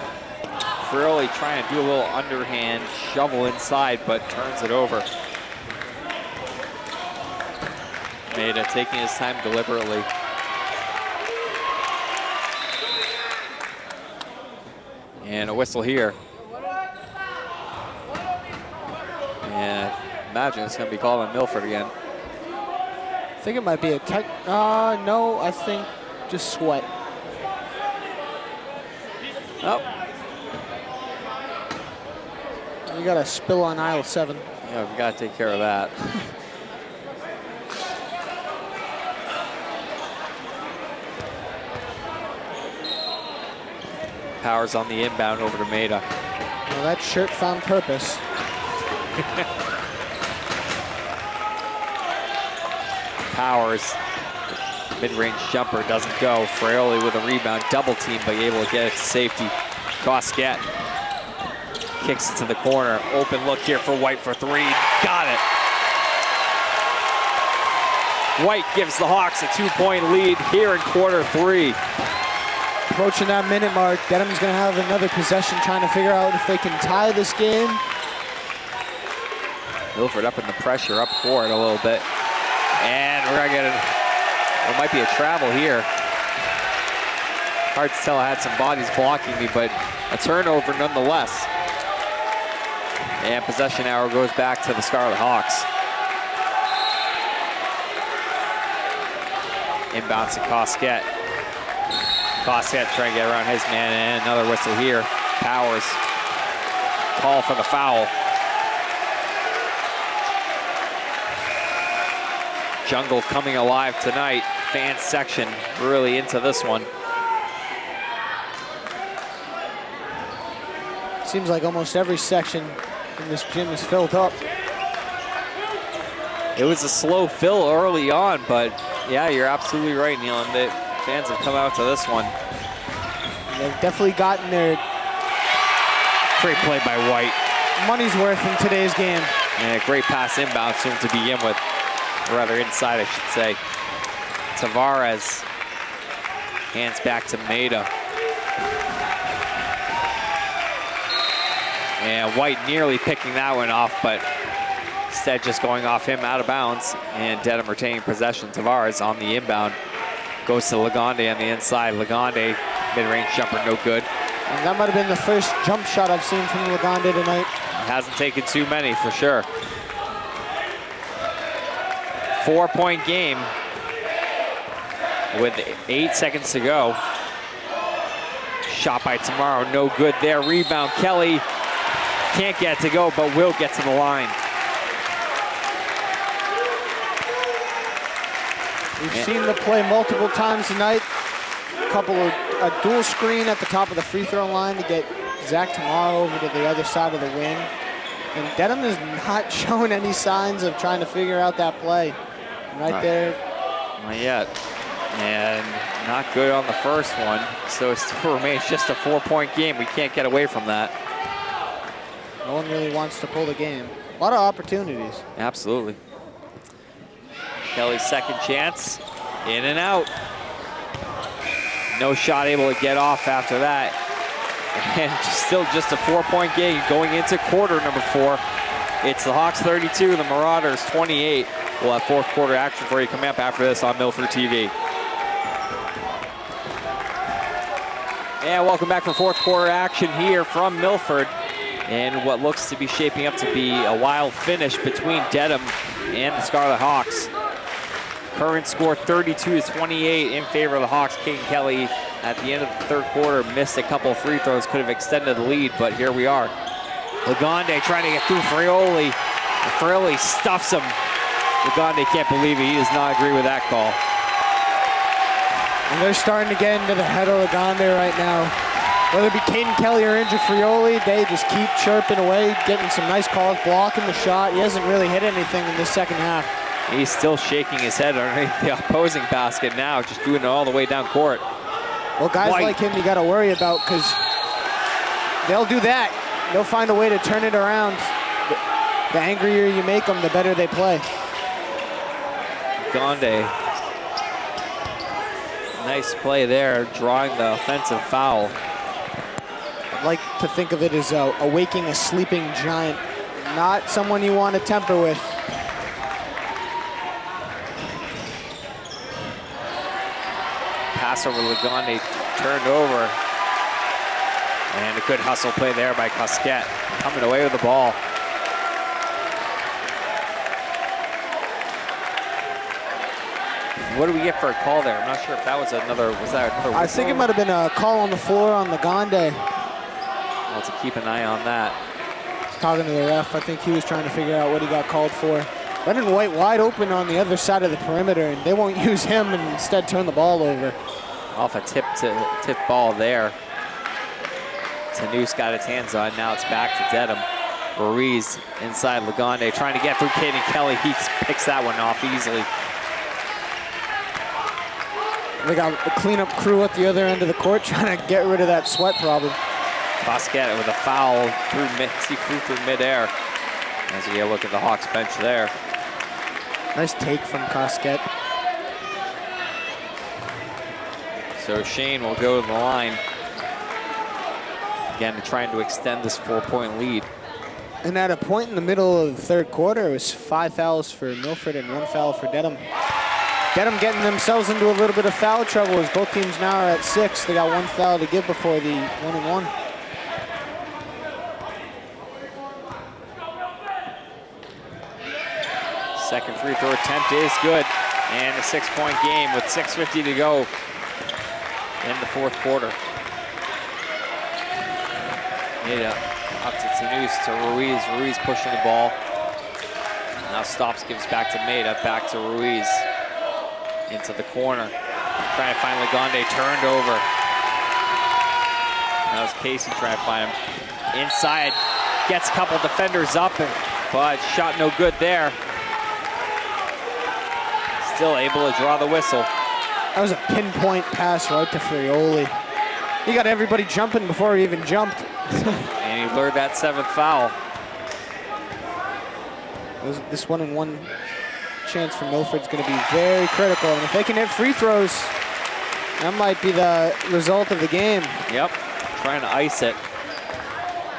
Frioli trying to do a little underhand shovel inside, but turns it over. Maida taking his time deliberately. And a whistle here. And I imagine it's going to be called on Milford again. I think it might be a tech. No, I think just sweat. Oh. You got a spill on aisle 7. Yeah, we've got to take care of that. Powers on the inbound over to Maida. Well, that shirt found purpose. Powers, mid-range jumper doesn't go. Frioli with a rebound, double team, but able to get it to safety. Cosquet kicks it to the corner. Open look here for White for 3. Got it. White gives the Hawks a 2-point lead here in quarter 3. Approaching that minute mark, Dedham's going to have another possession trying to figure out if they can tie this game. Milford up in the pressure, up court a little bit. And we're going to get it. It might be a travel here. Hard to tell, I had some bodies blocking me, but a turnover nonetheless. And possession arrow goes back to the Scarlet Hawks. Inbounds to Cosquet. Cosquet trying to get around his man, and another whistle here. Powers, call for the foul. Jungle coming alive tonight. Fan section really into this one. Seems like almost every section in this gym is filled up. It was a slow fill early on, but yeah, you're absolutely right, Neil. And the fans have come out to this one. And they've definitely gotten their Great play by White. money's worth in today's game. And a great pass inbound soon to begin with. Or rather inside, I should say. Tavares hands back to Maida. And White nearly picking that one off, but instead just going off him out of bounds. And Dedham retaining possession. Tavares on the inbound. Goes to Lagonde on the inside. Lagonde, mid-range jumper, no good. And that might have been the first jump shot I've seen from Lagonde tonight. Hasn't taken too many for sure. 4-point game with 8 seconds to go. Shot by Tomorrow, no good there. Rebound, Kelly can't get it to go, but will get to the line. We've seen the play multiple times tonight. A dual screen at the top of the free throw line to get Zach Tomorrow over to the other side of the wing. And Dedham is not showing any signs of trying to figure out that play. Right there. Not yet. And not good on the first one. So it still remains just a 4-point game. We can't get away from that. No one really wants to pull the game. A lot of opportunities. Absolutely. Kelly's second chance. In and out. No shot able to get off after that. And still just a 4-point game going into quarter number 4. It's the Hawks 32, the Marauders 28. We'll have fourth quarter action for you coming up after this on Milford TV. And welcome back for fourth quarter action here from Milford. And what looks to be shaping up to be a wild finish between Dedham and the Scarlet Hawks. Current score 32-28 in favor of the Hawks. Caden Kelly at the end of the third quarter missed a couple of free throws, could have extended the lead, but here we are. Lagonde trying to get through Frioli. Frioli stuffs him. Lagonde can't believe it. He does not agree with that call. And they're starting to get into the head of Lagonde right now. Whether it be Caden Kelly or Andrew Frioli, they just keep chirping away, getting some nice calls, blocking the shot. He hasn't really hit anything in this second half. He's still shaking his head underneath the opposing basket now, just doing it all the way down court. Well, guys like him you got to worry about, because they'll do that. They'll find a way to turn it around. The angrier you make them, the better they play. Gonde. Nice play there, drawing the offensive foul. I'd like to think of it as awaking a sleeping giant, not someone you want to temper with. Pass over Lagonde, turned over. And a good hustle play there by Cosquet, coming away with the ball. What do we get for a call there? I'm not sure if that was another, I think it might have been a call on the floor on Lagonde. Well, to keep an eye on that. Just talking to the ref, I think he was trying to figure out what he got called for. Brendan White wide open on the other side of the perimeter, and they won't use him and instead turn the ball over. Off a tip ball there. Tanous got its hands on. Now it's back to Dedham. Ruiz inside Lagonde trying to get through Caden Kelly. He picks that one off easily. They got a cleanup crew at the other end of the court trying to get rid of that sweat problem. Cosquet with a foul through midair. As we look at the Hawks bench there. Nice take from Cosquet. So Shane will go to the line. Again, trying to extend this 4-point lead. And at a point in the middle of the third quarter, it was 5 fouls for Milford and 1 foul for Dedham. Dedham getting themselves into a little bit of foul trouble as both teams now are at 6. They got 1 foul to give before the 1-and-1. Second free throw attempt is good. And a 6-point game with 6:50 to go in the fourth quarter. Yeah, up to Tanous to Ruiz. Ruiz pushing the ball. Now stops, gives back to Maida, back to Ruiz. Into the corner. Trying to find Lagonde, turned over. That was Casey trying to find him. Inside, gets a couple defenders up, but shot no good there. Still able to draw the whistle. That was a pinpoint pass right to Frioli. He got everybody jumping before he even jumped. And he lured that 7th foul. This 1-and-1 chance for Milford's going to be very critical. And if they can hit free throws, that might be the result of the game. Yep, trying to ice it.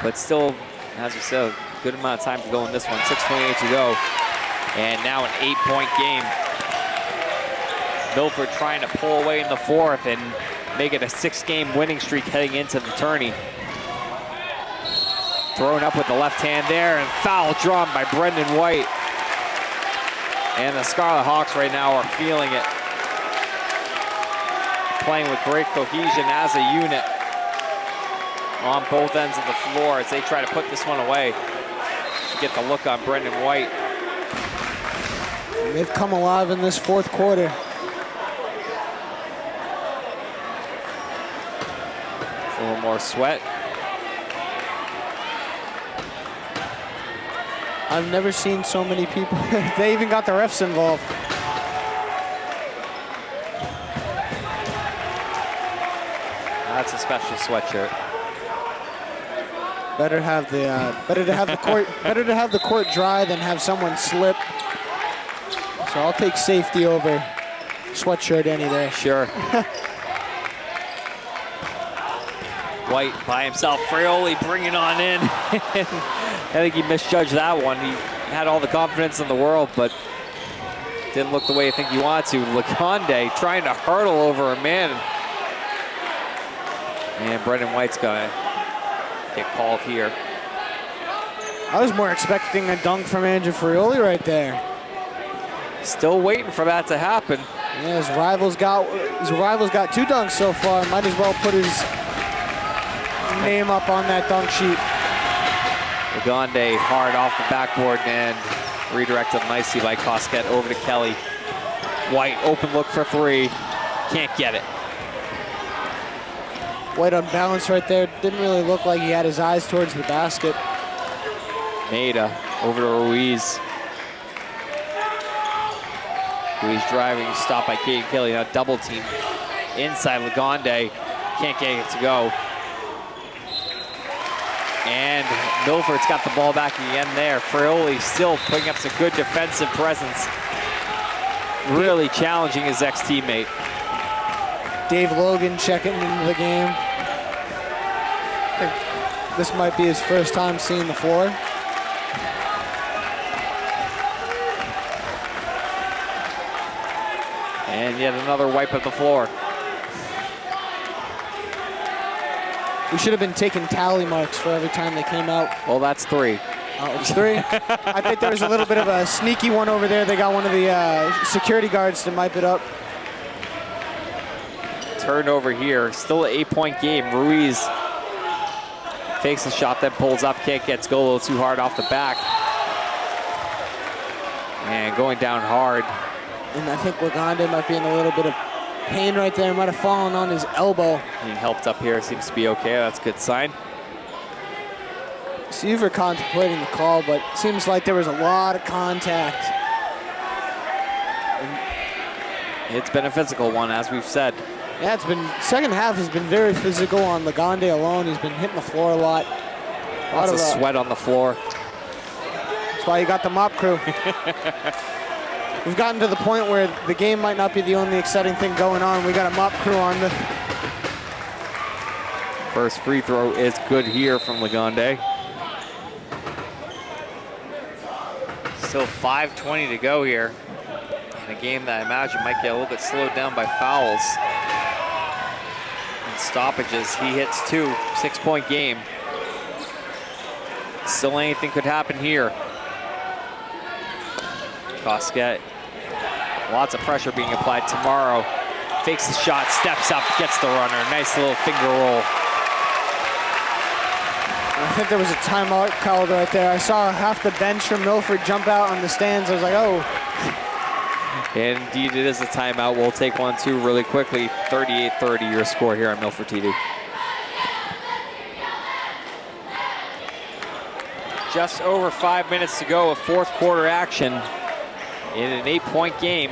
But still, as we said, a good amount of time to go in this one. 6:28 to go. And now an 8-point game. Milford trying to pull away in the fourth and make it a 6-game winning streak heading into the tourney. Thrown up with the left hand there, and foul drawn by Brendan White. And the Scarlet Hawks right now are feeling it. Playing with great cohesion as a unit on both ends of the floor as they try to put this one away. You get the look on Brendan White. They've come alive in this fourth quarter. A little more sweat. I've never seen so many people. They even got the refs involved. That's a special sweatshirt. Better to have the court dry than have someone slip. So I'll take safety over sweatshirt any day. Sure. White by himself. Frioli bringing on in. I think he misjudged that one. He had all the confidence in the world, but didn't look the way I think he wanted to. Laconde trying to hurdle over a man. And Brendan White's gonna get called here. I was more expecting a dunk from Andrew Frioli right there. Still waiting for that to happen. Yeah, his rival's got 2 dunks so far. Might as well put his name up on that dunk sheet. Laconde hard off the backboard and redirected nicely by Cosquet over to Kelly. White open look for 3. Can't get it. White unbalanced right there. Didn't really look like he had his eyes towards the basket. Maida over to Ruiz. Ruiz driving, stopped by Caden Kelly. Now double team inside Laconde. Can't get it to go. And Milford's got the ball back at the end there. Frioli still putting up some good defensive presence. Really challenging his ex-teammate. Dave Logan checking into the game. I think this might be his first time seeing the floor. And yet another wipe of the floor. We should have been taking tally marks for every time they came out. Well, that's 3. Oh, it's 3? I think there was a little bit of a sneaky one over there. They got one of the security guards to wipe it up. Turnover here. Still an 8-point game. Ruiz fakes the shot, then pulls up. Can't get to go a little too hard off the back. And going down hard. And I think Laconde might be in a little bit of pain right there. Might have fallen on his elbow. Being helped up here. Seems to be okay. That's a good sign. Seaver contemplating the call, but it seems like there was a lot of contact. It's been a physical one, as we've said. Yeah, it's been, second half has been very physical on Laconde alone. He's been hitting the floor a lot. Lots of sweat on the floor. That's why you got the mop crew. We've gotten to the point where the game might not be the only exciting thing going on. We got a mop crew on the... First free throw is good here from Laconde. Still 5:20 to go here. In a game that I imagine might get a little bit slowed down by fouls and stoppages. He hits 2, 6-point game. Still anything could happen here. Cosquet, lots of pressure being applied tomorrow. Fakes the shot, steps up, gets the runner. Nice little finger roll. I think there was a timeout called right there. I saw half the bench from Milford jump out on the stands. I was like, oh. And indeed, it is a timeout. We'll take one, too, really quickly. 38-30, your score here on Milford TV. Just over 5 minutes to go of fourth quarter action in an 8-point game.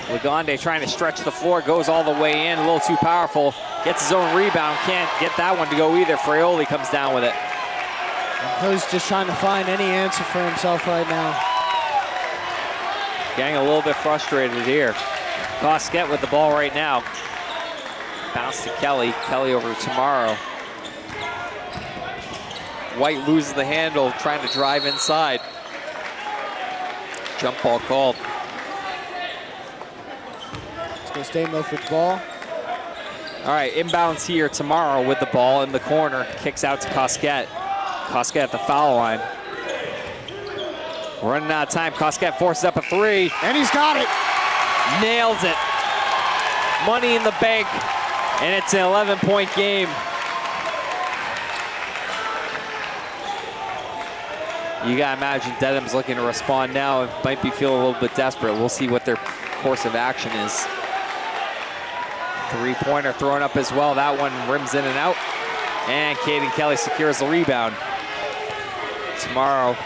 Laconde trying to stretch the floor, goes all the way in, a little too powerful. Gets his own rebound, can't get that one to go either. Frioli comes down with it. He's just trying to find any answer for himself right now. Getting a little bit frustrated here. Cosquet with the ball right now. Bounce to Kelly. Kelly over to Tomorrow. White loses the handle, trying to drive inside. Jump ball called. It's going to stay Milford's ball. All right, inbounds here Tomorrow with the ball in the corner. Kicks out to Cosquet. Cosquet at the foul line. Running out of time. Cosquet forces up a 3. And he's got it. Nails it. Money in the bank. And it's an 11-point game. You gotta imagine Dedham's looking to respond now. It might be feeling a little bit desperate. We'll see what their course of action is. 3-pointer thrown up as well. That one rims in and out. And Caden Kelly secures the rebound. Tomorrow.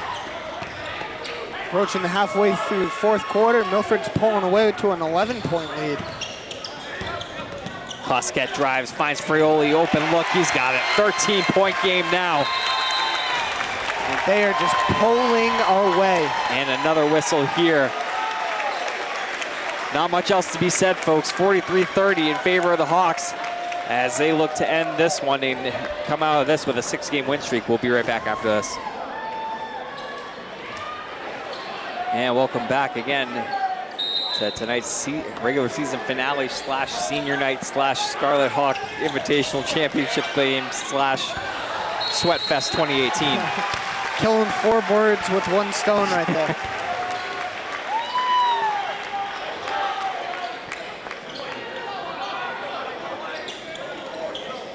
Approaching the halfway through the fourth quarter, Milford's pulling away to an 11-point lead. Cosquet drives, finds Frioli open look. He's got it. 13-point game now. And they are just pulling away. And another whistle here. Not much else to be said, folks. 43-30 in favor of the Hawks as they look to end this one and come out of this with a 6-game win streak. We'll be right back after this. And welcome back again to tonight's regular season finale / senior night / Scarlet Hawk Invitational Championship game / Sweatfest 2018. Killing 4 birds with 1 stone right there.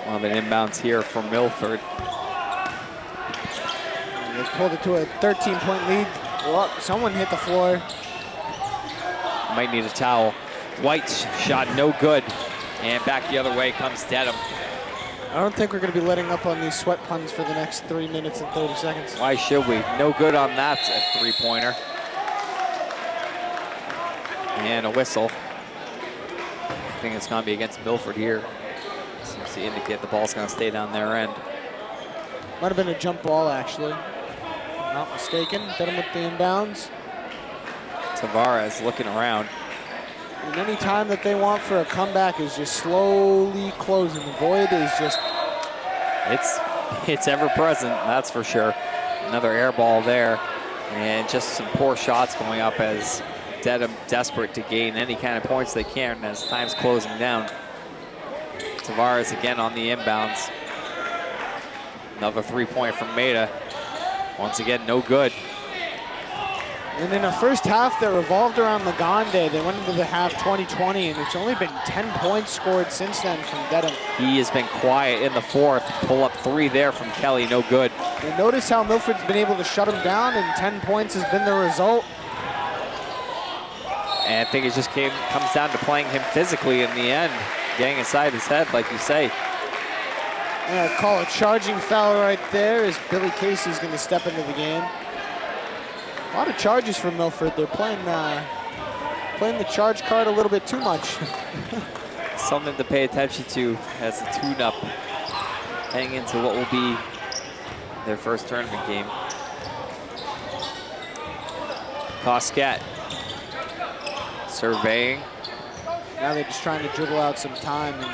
Well, an inbounds here for Milford. They've pulled it to a 13-point lead. Oh, someone hit the floor. Might need a towel. White's shot no good. And back the other way comes Dedham. I don't think we're going to be letting up on these sweat puns for the next 3 minutes and 30 seconds. Why should we? No good on that 3-pointer. And a whistle. I think it's going to be against Milford here. Seems to indicate the ball's going to stay down their end. Might have been a jump ball, actually. If I'm not mistaken. Dedham with the inbounds. Tavares looking around. And any time that they want for a comeback is just slowly closing. The void is just... It's ever present, that's for sure. Another air ball there. And just some poor shots going up as Dedham desperate to gain any kind of points they can as time's closing down. Tavares again on the inbounds. Another 3-point from Maida. Once again, no good. And in a first half that revolved around Magande, they went into the half 20-20, and it's only been 10 points scored since then from Dedham. He has been quiet in the 4th. Pull up 3 there from Kelly, no good. And notice how Milford's been able to shut him down, and 10 points has been the result. And I think it just comes down to playing him physically in the end, getting inside his head, like you say. And I call a charging foul right there as Billy Casey's going to step into the game. A lot of charges for Milford. They're playing the charge card a little bit too much. Something to pay attention to as a tune-up heading into what will be their first tournament game. Cosquet surveying. Now they're just trying to dribble out some time. And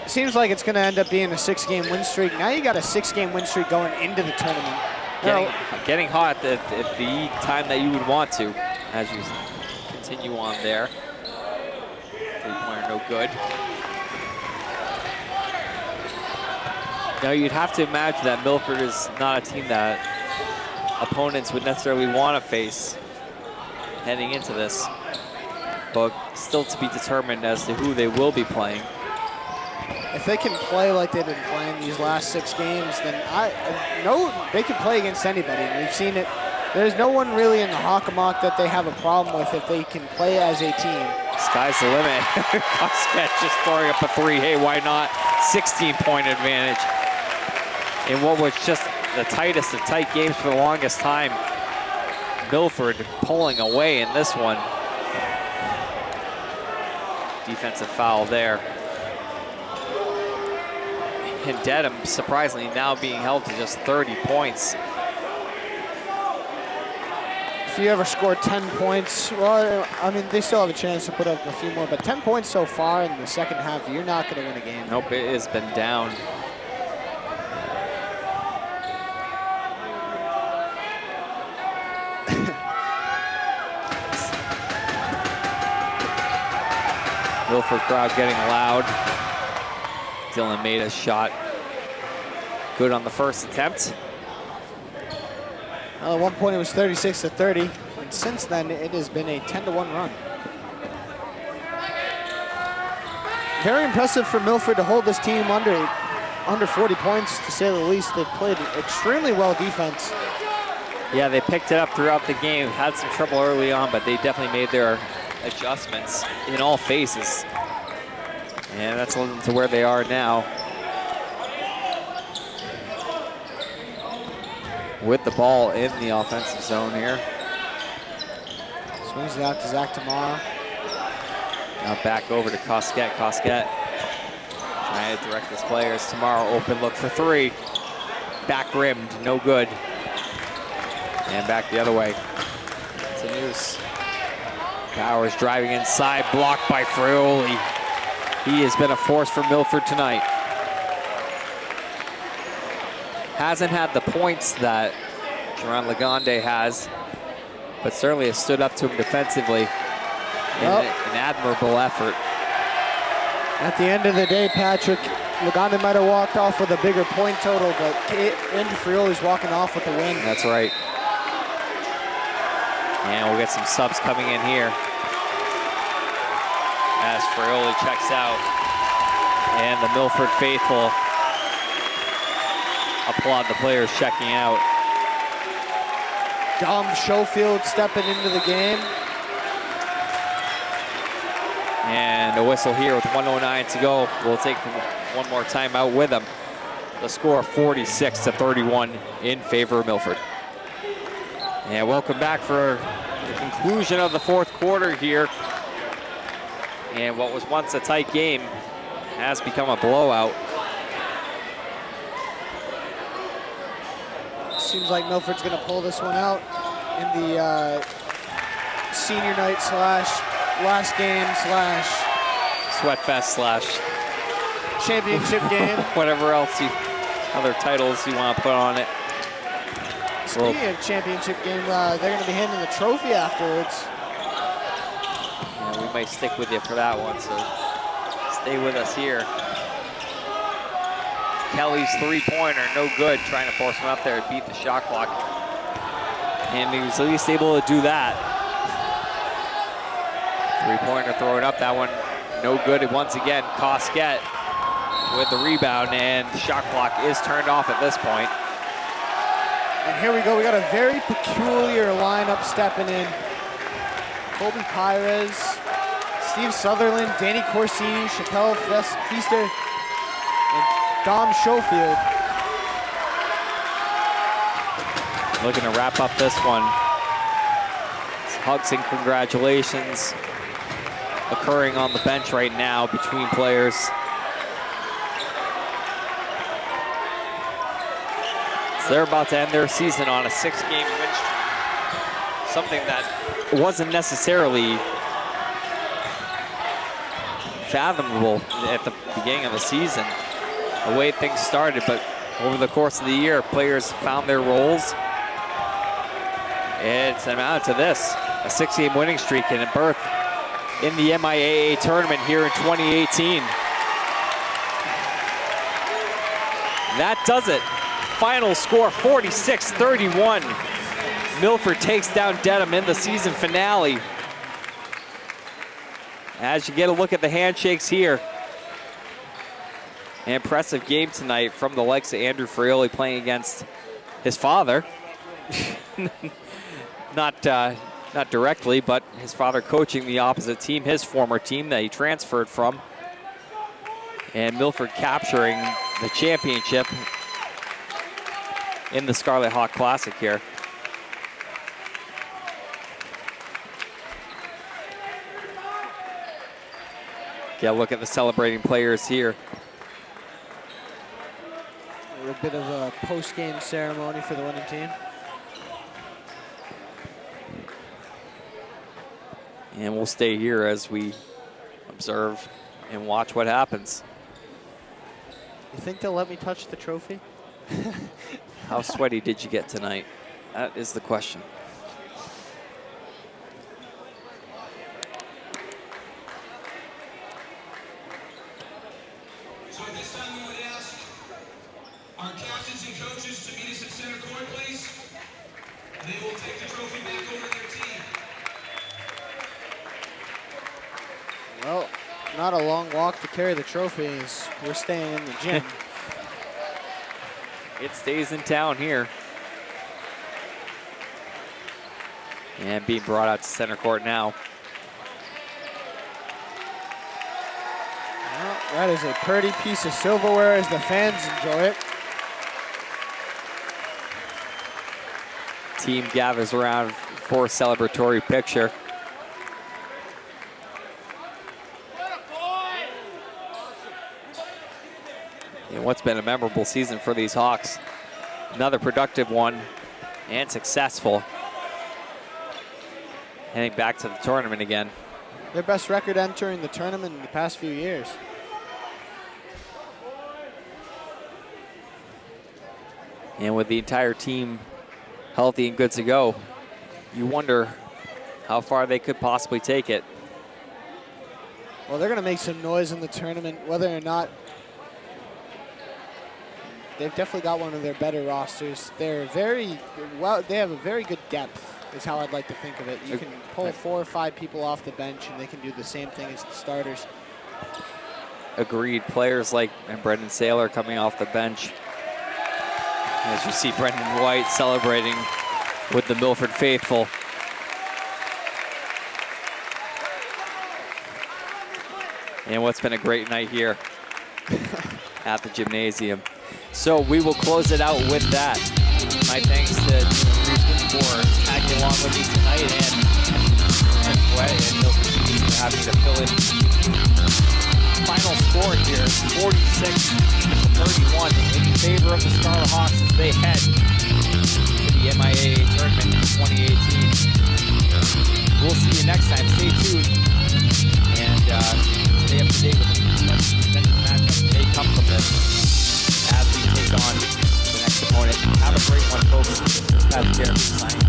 it seems like it's going to end up being a 6-game win streak. Now you got a 6-game win streak going into the tournament. Getting hot at the time that you would want to as you continue on there. 3-pointer no good. Now you'd have to imagine that Milford is not a team that opponents would necessarily want to face heading into this, but still to be determined as to who they will be playing. If they can play like they've been playing these last 6 games, then they can play against anybody. And we've seen it. There's no one really in the Hockomock that they have a problem with if they can play as a team. Sky's the limit. Cosquet just throwing up a 3. Hey, why not? 16-point advantage in what was just the tightest of tight games for the longest time. Milford pulling away in this one. Defensive foul there. And Dedham, surprisingly, now being held to just 30 points. If you ever score 10 points, well, I mean, they still have a chance to put up a few more, but 10 points so far in the second half, you're not going to win a game. Nope, it has been down. Milford crowd getting loud. Dylan made a shot. Good on the first attempt. At one point it was 36-30, and since then it has been a 10-1 run. Very impressive for Milford to hold this team under 40 points, to say the least. They've played extremely well defense. Yeah, they picked it up throughout the game. Had some trouble early on, but they definitely made their adjustments in all phases. And that's led them to where they are now. With the ball in the offensive zone here. Swings it out to Zach Tamara. Now back over to Cosquet. Cosquet trying to direct his players. Tamara open look for 3. Back rimmed, no good. And back the other way to Noose. Powers driving inside, blocked by Frioli. He has been a force for Milford tonight. Hasn't had the points that Jerron Lagonde has, but certainly has stood up to him defensively in an admirable effort. At the end of the day, Patrick, Lagonde might have walked off with a bigger point total, but Andrew Frioli's walking off with the win. That's right. And we'll get some subs coming in here as Frioli checks out. And the Milford faithful applaud the players checking out. Dom Schofield stepping into the game. And a whistle here with 1:09 to go. We'll take one more timeout with them. The score 46-31 in favor of Milford. And welcome back for the conclusion of the fourth quarter here. And what was once a tight game has become a blowout. Seems like Milford's going to pull this one out in the senior night / last game / Sweatfest / championship game. Whatever else other titles you want to put on it. Speaking of championship game, they're going to be handing the trophy afterwards. Yeah, we might stick with you for that one, so stay with us here. Kelly's three-pointer, no good, trying to force him up there to beat the shot clock. And he was at least able to do that. Three-pointer throwing up, that one no good. And once again, Cosquet with the rebound, and the shot clock is turned off at this point. And here we go, we got a very peculiar lineup stepping in. Colby Pires, Steve Sutherland, Danny Corsini, Chappelle Feaster, and Dom Schofield. Looking to wrap up this one. Hugs and congratulations occurring on the bench right now between players. So they're about to end their season on a 6-game win streak. Something that wasn't necessarily fathomable at the beginning of the season, the way things started, but over the course of the year, players found their roles. It's amounted to this, a 6-game winning streak and a berth in the MIAA tournament here in 2018. That does it. Final score 46-31. Milford takes down Dedham in the season finale. As you get a look at the handshakes here. An impressive game tonight from the likes of Andrew Frioli playing against his father. Not directly, but his father coaching the opposite team, his former team that he transferred from. And Milford capturing the championship in the Scarlet Hawk Classic here. Get a look at the celebrating players here. A bit of a post-game ceremony for the winning team. And we'll stay here as we observe and watch what happens. You think they'll let me touch the trophy? How sweaty did you get tonight? That is the question. So at this time, we would ask our captains and coaches to meet us at center court, please. They will take the trophy back over to their team. Well, not a long walk to carry the trophies. We're staying in the gym. It stays in town here. And being brought out to center court now. Well, that is a pretty piece of silverware as the fans enjoy it. Team gathers around for a celebratory picture. And what's been a memorable season for these Hawks. Another productive one and successful. Heading back to the tournament again. Their best record entering the tournament in the past few years. And with the entire team healthy and good to go, you wonder how far they could possibly take it. Well, they're going to make some noise in the tournament, whether or not. They've definitely got one of their better rosters. They're very well. They have a very good depth, is how I'd like to think of it. You can pull 4 or 5 people off the bench, and they can do the same thing as the starters. Agreed. Players like Brendan Saylor coming off the bench. As you see Brendan White celebrating with the Milford faithful. And what's been a great night here at the gymnasium. So we will close it out with that. My thanks to Reese for tagging along with me tonight, and Brett and Milford TV for having to fill in. Final score here, 46-31 in favor of the Scarlet Hawks as they head to the MIAA tournament in 2018. We'll see you next time. Stay tuned and stay up to date with the matchups that may come from this as we take on the next opponent. Have a great one, folks. Patrick Garrett signing.